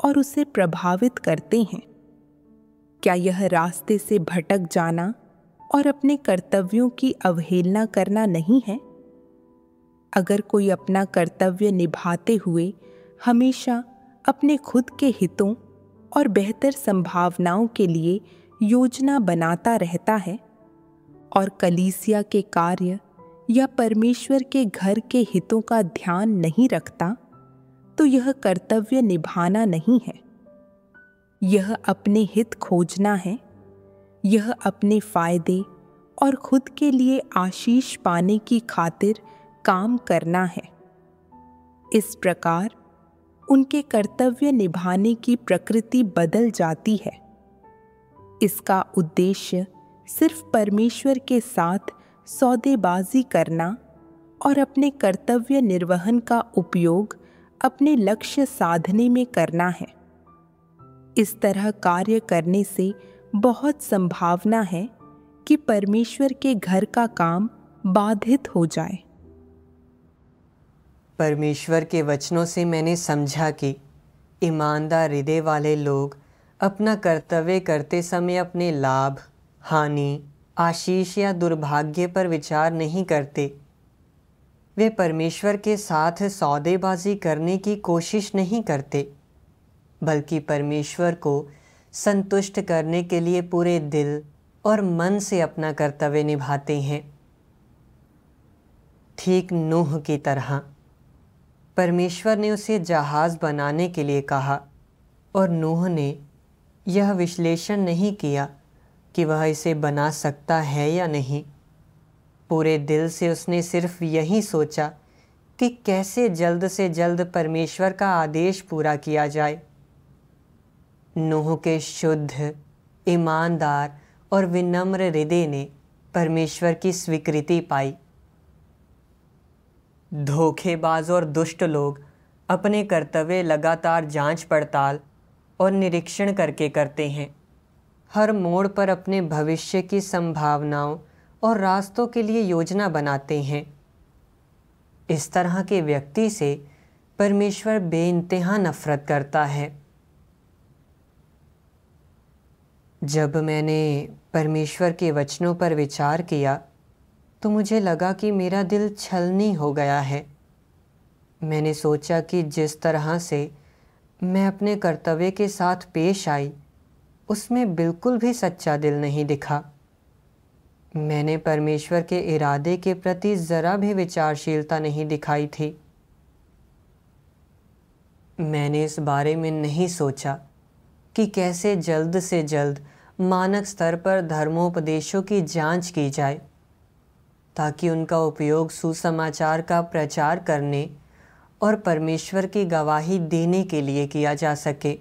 और उसे प्रभावित करते हैं। क्या यह रास्ते से भटक जाना और अपने कर्तव्यों की अवहेलना करना नहीं है? अगर कोई अपना कर्तव्य निभाते हुए हमेशा अपने खुद के हितों और बेहतर संभावनाओं के लिए योजना बनाता रहता है और कलीसिया के कार्य या परमेश्वर के घर के हितों का ध्यान नहीं रखता, तो यह कर्तव्य निभाना नहीं है। यह अपने हित खोजना है। यह अपने फायदे और खुद के लिए आशीष पाने की खातिर काम करना है। इस प्रकार उनके कर्तव्य निभाने की प्रकृति बदल जाती है। इसका उद्देश्य सिर्फ परमेश्वर के साथ सौदेबाजी करना और अपने कर्तव्य निर्वहन का उपयोग अपने लक्ष्य साधने में करना है। इस तरह कार्य करने से बहुत संभावना है कि परमेश्वर के घर का काम बाधित हो जाए। परमेश्वर के वचनों से मैंने समझा कि ईमानदार हृदय वाले लोग अपना कर्तव्य करते समय अपने लाभ, हानि, आशीष या दुर्भाग्य पर विचार नहीं करते। वे परमेश्वर के साथ सौदेबाजी करने की कोशिश नहीं करते, बल्कि परमेश्वर को संतुष्ट करने के लिए पूरे दिल और मन से अपना कर्तव्य निभाते हैं। ठीक नूह की तरह परमेश्वर ने उसे जहाज़ बनाने के लिए कहा और नूह ने यह विश्लेषण नहीं किया कि वह इसे बना सकता है या नहीं। पूरे दिल से उसने सिर्फ यही सोचा कि कैसे जल्द से जल्द परमेश्वर का आदेश पूरा किया जाए। नूह के शुद्ध, ईमानदार और विनम्र हृदय ने परमेश्वर की स्वीकृति पाई। धोखेबाज और दुष्ट लोग अपने कर्तव्य लगातार जांच पड़ताल और निरीक्षण करके करते हैं। हर मोड़ पर अपने भविष्य की संभावनाओं और रास्तों के लिए योजना बनाते हैं। इस तरह के व्यक्ति से परमेश्वर बेइंतहा नफरत करता है। जब मैंने परमेश्वर के वचनों पर विचार किया तो मुझे लगा कि मेरा दिल छलनी हो गया है। मैंने सोचा कि जिस तरह से मैं अपने कर्तव्य के साथ पेश आई उसमें बिल्कुल भी सच्चा दिल नहीं दिखा। मैंने परमेश्वर के इरादे के प्रति ज़रा भी विचारशीलता नहीं दिखाई थी। मैंने इस बारे में नहीं सोचा कि कैसे जल्द से जल्द मानक स्तर पर धर्मोपदेशों की जांच की जाए ताकि उनका उपयोग सुसमाचार का प्रचार करने और परमेश्वर की गवाही देने के लिए किया जा सके।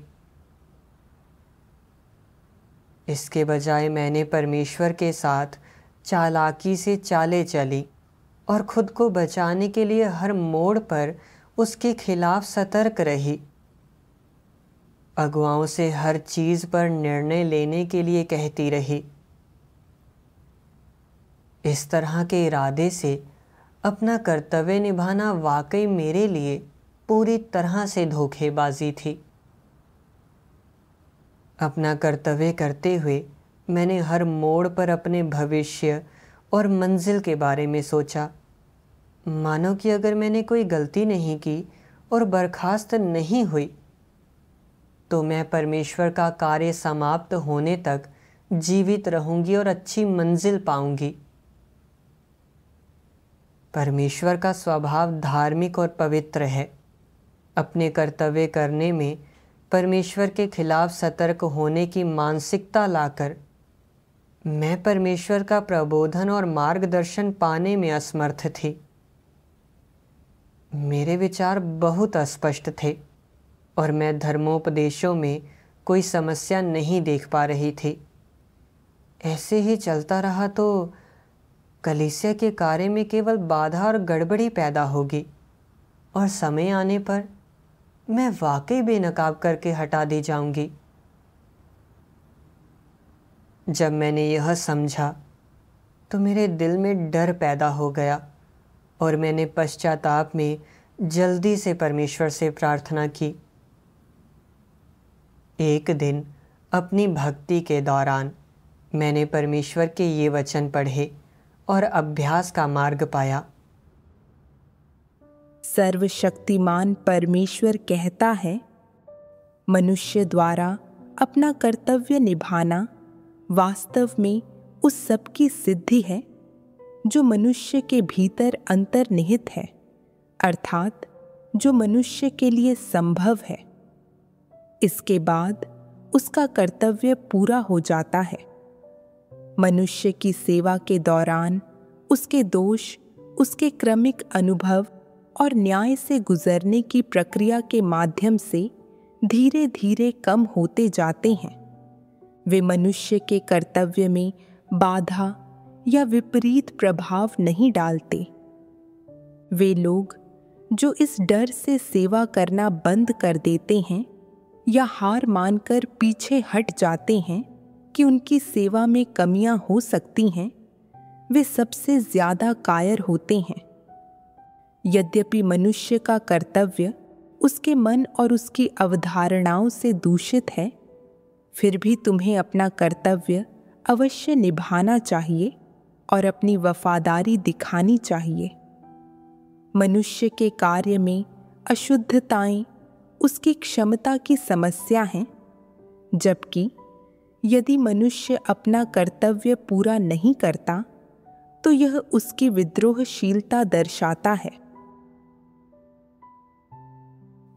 इसके बजाय मैंने परमेश्वर के साथ चालाकी से चालें चली और खुद को बचाने के लिए हर मोड़ पर उसके खिलाफ सतर्क रही। अगुवाओं से हर चीज़ पर निर्णय लेने के लिए कहती रही। इस तरह के इरादे से अपना कर्तव्य निभाना वाकई मेरे लिए पूरी तरह से धोखेबाजी थी। अपना कर्तव्य करते हुए मैंने हर मोड़ पर अपने भविष्य और मंजिल के बारे में सोचा, मानो कि अगर मैंने कोई गलती नहीं की और बर्खास्त नहीं हुई तो मैं परमेश्वर का कार्य समाप्त होने तक जीवित रहूंगी और अच्छी मंजिल पाऊंगी। परमेश्वर का स्वभाव धार्मिक और पवित्र है। अपने कर्तव्य करने में परमेश्वर के खिलाफ सतर्क होने की मानसिकता लाकर मैं परमेश्वर का प्रबोधन और मार्गदर्शन पाने में असमर्थ थी। मेरे विचार बहुत अस्पष्ट थे और मैं धर्मोपदेशों में कोई समस्या नहीं देख पा रही थी। ऐसे ही चलता रहा तो कलीसिया के कार्य में केवल बाधा और गड़बड़ी पैदा होगी और समय आने पर मैं वाकई बेनकाब करके हटा दी जाऊंगी। जब मैंने यह समझा तो मेरे दिल में डर पैदा हो गया और मैंने पश्चाताप में जल्दी से परमेश्वर से प्रार्थना की। एक दिन अपनी भक्ति के दौरान मैंने परमेश्वर के ये वचन पढ़े और अभ्यास का मार्ग पाया। सर्वशक्तिमान परमेश्वर कहता है, मनुष्य द्वारा अपना कर्तव्य निभाना वास्तव में उस सब की सिद्धि है जो मनुष्य के भीतर अंतर्निहित है, अर्थात जो मनुष्य के लिए संभव है। इसके बाद उसका कर्तव्य पूरा हो जाता है। मनुष्य की सेवा के दौरान उसके दोष, उसके क्रमिक अनुभव और न्याय से गुजरने की प्रक्रिया के माध्यम से धीरे धीरे कम होते जाते हैं। वे मनुष्य के कर्तव्य में बाधा या विपरीत प्रभाव नहीं डालते। वे लोग जो इस डर से सेवा करना बंद कर देते हैं या हार मानकर पीछे हट जाते हैं कि उनकी सेवा में कमियां हो सकती हैं, वे सबसे ज्यादा कायर होते हैं। यद्यपि मनुष्य का कर्तव्य उसके मन और उसकी अवधारणाओं से दूषित है, फिर भी तुम्हें अपना कर्तव्य अवश्य निभाना चाहिए और अपनी वफादारी दिखानी चाहिए। मनुष्य के कार्य में अशुद्धताएं उसकी क्षमता की समस्या हैं, जबकि यदि मनुष्य अपना कर्तव्य पूरा नहीं करता तो यह उसकी विद्रोहशीलता दर्शाता है।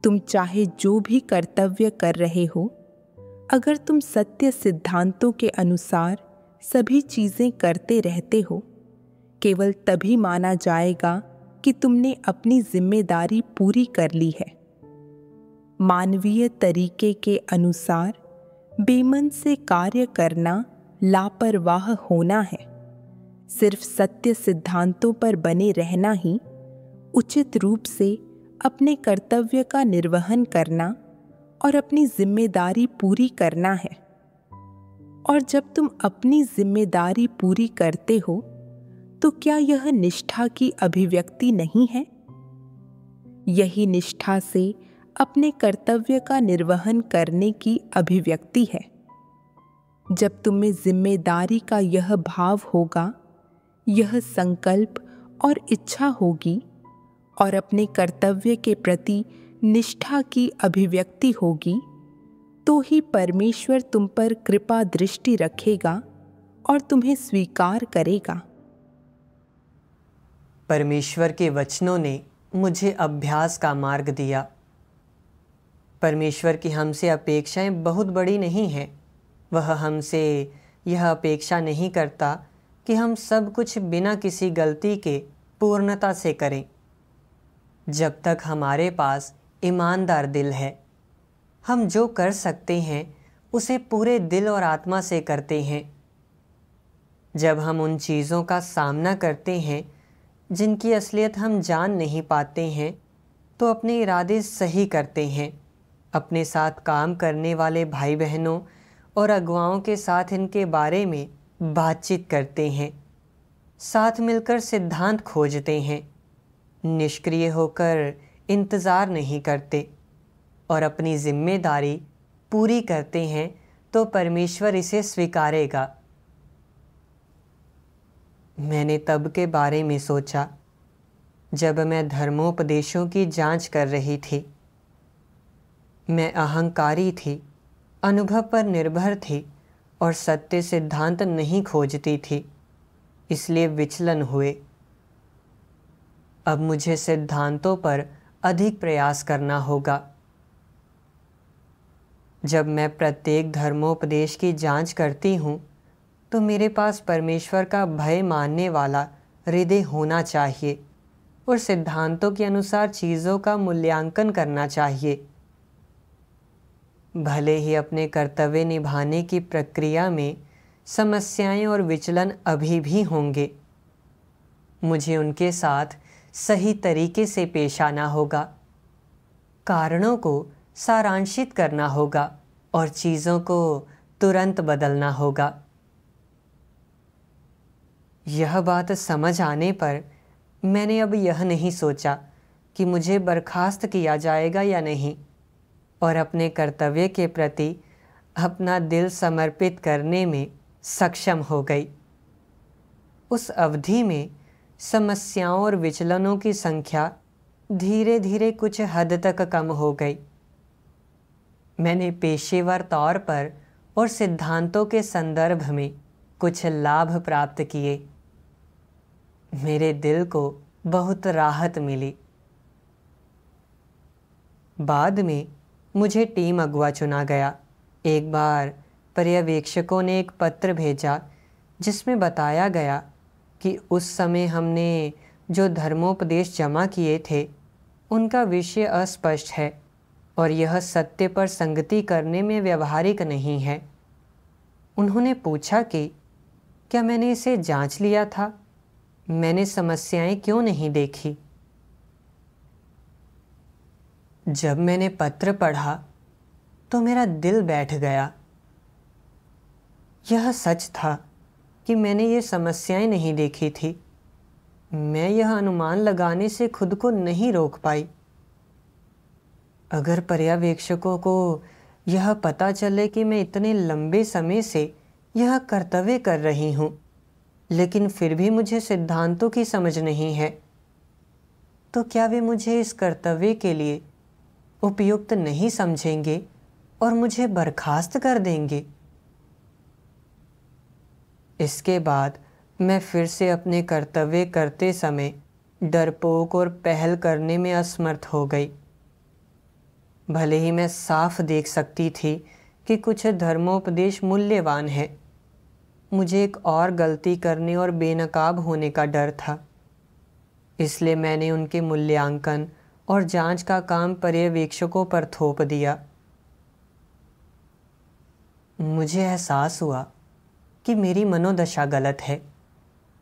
तुम चाहे जो भी कर्तव्य कर रहे हो, अगर तुम सत्य सिद्धांतों के अनुसार सभी चीजें करते रहते हो, केवल तभी माना जाएगा कि तुमने अपनी जिम्मेदारी पूरी कर ली है। मानवीय तरीके के अनुसार बेमन से कार्य करना लापरवाह होना है। सिर्फ सत्य सिद्धांतों पर बने रहना ही उचित रूप से अपने कर्तव्य का निर्वहन करना और अपनी जिम्मेदारी पूरी करना है। और जब तुम अपनी जिम्मेदारी पूरी करते हो तो क्या यह निष्ठा की अभिव्यक्ति नहीं है? यही निष्ठा से अपने कर्तव्य का निर्वहन करने की अभिव्यक्ति है। जब तुम में जिम्मेदारी का यह भाव होगा, यह संकल्प और इच्छा होगी और अपने कर्तव्य के प्रति निष्ठा की अभिव्यक्ति होगी, तो ही परमेश्वर तुम पर कृपा दृष्टि रखेगा और तुम्हें स्वीकार करेगा। परमेश्वर के वचनों ने मुझे अभ्यास का मार्ग दिया। परमेश्वर की हमसे अपेक्षाएं बहुत बड़ी नहीं हैं। वह हमसे यह अपेक्षा नहीं करता कि हम सब कुछ बिना किसी गलती के पूर्णता से करें। जब तक हमारे पास ईमानदार दिल है, हम जो कर सकते हैं उसे पूरे दिल और आत्मा से करते हैं। जब हम उन चीज़ों का सामना करते हैं जिनकी असलियत हम जान नहीं पाते हैं, तो अपने इरादे सही करते हैं। अपने साथ काम करने वाले भाई बहनों और अगुवाओं के साथ इनके बारे में बातचीत करते हैं। साथ मिलकर सिद्धांत खोजते हैं। निष्क्रिय होकर इंतज़ार नहीं करते और अपनी जिम्मेदारी पूरी करते हैं, तो परमेश्वर इसे स्वीकारेगा। मैंने तब के बारे में सोचा जब मैं धर्मोपदेशों की जांच कर रही थी। मैं अहंकारी थी, अनुभव पर निर्भर थी और सत्य सिद्धांत नहीं खोजती थी, इसलिए विचलन हुए। अब मुझे सिद्धांतों पर अधिक प्रयास करना होगा। जब मैं प्रत्येक धर्मोपदेश की जांच करती हूँ, तो मेरे पास परमेश्वर का भय मानने वाला हृदय होना चाहिए और सिद्धांतों के अनुसार चीज़ों का मूल्यांकन करना चाहिए। भले ही अपने कर्तव्य निभाने की प्रक्रिया में समस्याएं और विचलन अभी भी होंगे, मुझे उनके साथ सही तरीके से पेश आना होगा। कारणों को सारांशित करना होगा और चीज़ों को तुरंत बदलना होगा। यह बात समझ आने पर मैंने अब यह नहीं सोचा कि मुझे बर्खास्त किया जाएगा या नहीं, और अपने कर्तव्य के प्रति अपना दिल समर्पित करने में सक्षम हो गई। उस अवधि में समस्याओं और विचलनों की संख्या धीरे धीरे कुछ हद तक कम हो गई। मैंने पेशेवर तौर पर और सिद्धांतों के संदर्भ में कुछ लाभ प्राप्त किए। मेरे दिल को बहुत राहत मिली। बाद में मुझे टीम अगुवा चुना गया। एक बार पर्यवेक्षकों ने एक पत्र भेजा जिसमें बताया गया कि उस समय हमने जो धर्मोपदेश जमा किए थे उनका विषय अस्पष्ट है और यह सत्य पर संगति करने में व्यवहारिक नहीं है। उन्होंने पूछा कि क्या मैंने इसे जांच लिया था? मैंने समस्याएं क्यों नहीं देखी? जब मैंने पत्र पढ़ा तो मेरा दिल बैठ गया। यह सच था कि मैंने ये समस्याएं नहीं देखी थी। मैं यह अनुमान लगाने से खुद को नहीं रोक पाई। अगर पर्यवेक्षकों को यह पता चले कि मैं इतने लंबे समय से यह कर्तव्य कर रही हूँ, लेकिन फिर भी मुझे सिद्धांतों की समझ नहीं है, तो क्या वे मुझे इस कर्तव्य के लिए उपयुक्त नहीं समझेंगे और मुझे बर्खास्त कर देंगे? इसके बाद मैं फिर से अपने कर्तव्य करते समय डरपोक और पहल करने में असमर्थ हो गई। भले ही मैं साफ देख सकती थी कि कुछ धर्मोपदेश मूल्यवान है, मुझे एक और गलती करने और बेनकाब होने का डर था। इसलिए मैंने उनके मूल्यांकन और जांच का काम पर्यवेक्षकों पर थोप दिया। मुझे एहसास हुआ कि मेरी मनोदशा गलत है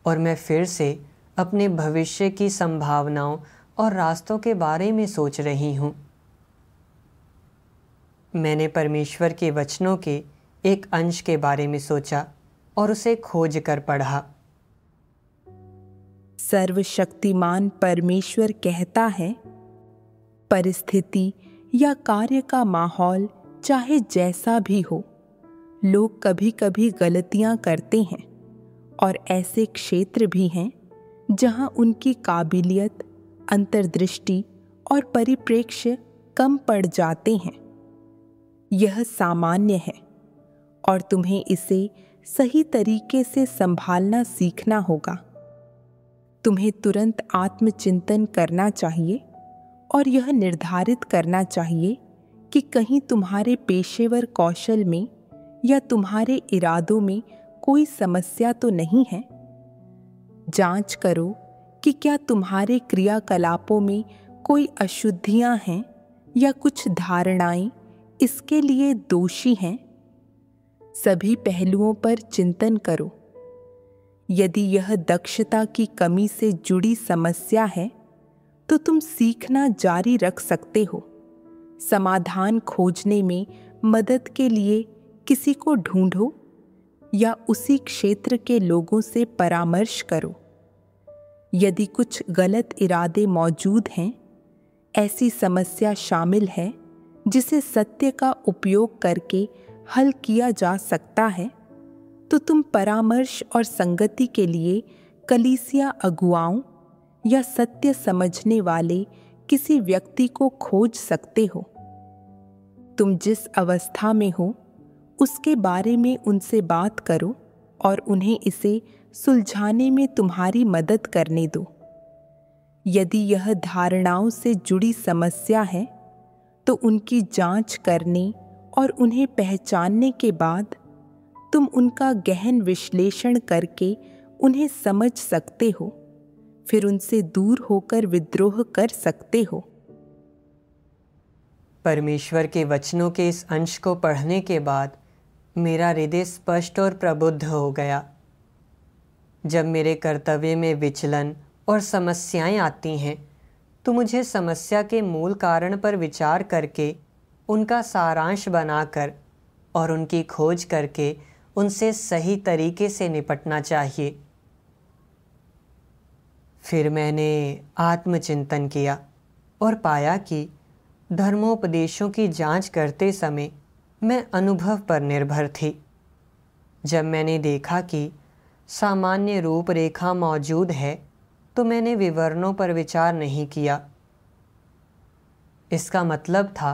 और मैं फिर से अपने भविष्य की संभावनाओं और रास्तों के बारे में सोच रही हूँ। मैंने परमेश्वर के वचनों के एक अंश के बारे में सोचा और उसे खोज कर पढ़ा। सर्वशक्तिमान परमेश्वर कहता है, परिस्थिति या कार्य का माहौल चाहे जैसा भी हो, लोग कभी कभी गलतियां करते हैं और ऐसे क्षेत्र भी हैं जहां उनकी काबिलियत, अंतर्दृष्टि और परिप्रेक्ष्य कम पड़ जाते हैं। यह सामान्य है और तुम्हें इसे सही तरीके से संभालना सीखना होगा। तुम्हें तुरंत आत्मचिंतन करना चाहिए और यह निर्धारित करना चाहिए कि कहीं तुम्हारे पेशेवर कौशल में या तुम्हारे इरादों में कोई समस्या तो नहीं है। जांच करो कि क्या तुम्हारे क्रियाकलापों में कोई अशुद्धियां हैं या कुछ धारणाएं इसके लिए दोषी हैं। सभी पहलुओं पर चिंतन करो। यदि यह दक्षता की कमी से जुड़ी समस्या है तो तुम सीखना जारी रख सकते हो। समाधान खोजने में मदद के लिए किसी को ढूंढो या उसी क्षेत्र के लोगों से परामर्श करो। यदि कुछ गलत इरादे मौजूद हैं, ऐसी समस्या शामिल है जिसे सत्य का उपयोग करके हल किया जा सकता है, तो तुम परामर्श और संगति के लिए कलीसिया अगुवाओं या सत्य समझने वाले किसी व्यक्ति को खोज सकते हो। तुम जिस अवस्था में हो उसके बारे में उनसे बात करो और उन्हें इसे सुलझाने में तुम्हारी मदद करने दो। यदि यह धारणाओं से जुड़ी समस्या है तो उनकी जांच करने और उन्हें पहचानने के बाद तुम उनका गहन विश्लेषण करके उन्हें समझ सकते हो। फिर उनसे दूर होकर विद्रोह कर सकते हो। परमेश्वर के वचनों के इस अंश को पढ़ने के बाद मेरा हृदय स्पष्ट और प्रबुद्ध हो गया। जब मेरे कर्तव्य में विचलन और समस्याएं आती हैं तो मुझे समस्या के मूल कारण पर विचार करके उनका सारांश बनाकर और उनकी खोज करके उनसे सही तरीके से निपटना चाहिए। फिर मैंने आत्मचिंतन किया और पाया कि धर्मोपदेशों की जांच करते समय मैं अनुभव पर निर्भर थी। जब मैंने देखा कि सामान्य रूपरेखा मौजूद है तो मैंने विवरणों पर विचार नहीं किया। इसका मतलब था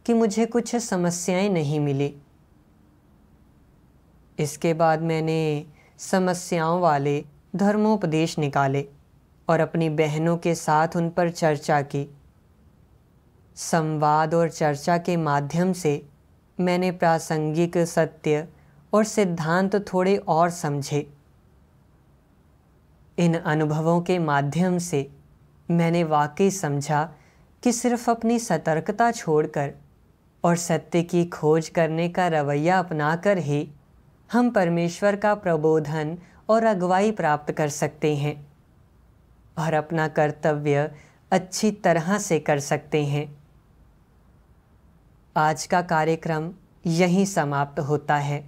कि मुझे कुछ समस्याएं नहीं मिली। इसके बाद मैंने समस्याओं वाले धर्मोपदेश निकाले और अपनी बहनों के साथ उन पर चर्चा की। संवाद और चर्चा के माध्यम से मैंने प्रासंगिक सत्य और सिद्धांत थोड़े और समझे। इन अनुभवों के माध्यम से मैंने वाकई समझा कि सिर्फ अपनी सतर्कता छोड़कर और सत्य की खोज करने का रवैया अपनाकर ही हम परमेश्वर का प्रबोधन और अगुवाई प्राप्त कर सकते हैं और अपना कर्तव्य अच्छी तरह से कर सकते हैं। आज का कार्यक्रम यहीं समाप्त होता है।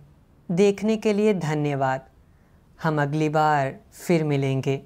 देखने के लिए धन्यवाद। हम अगली बार फिर मिलेंगे।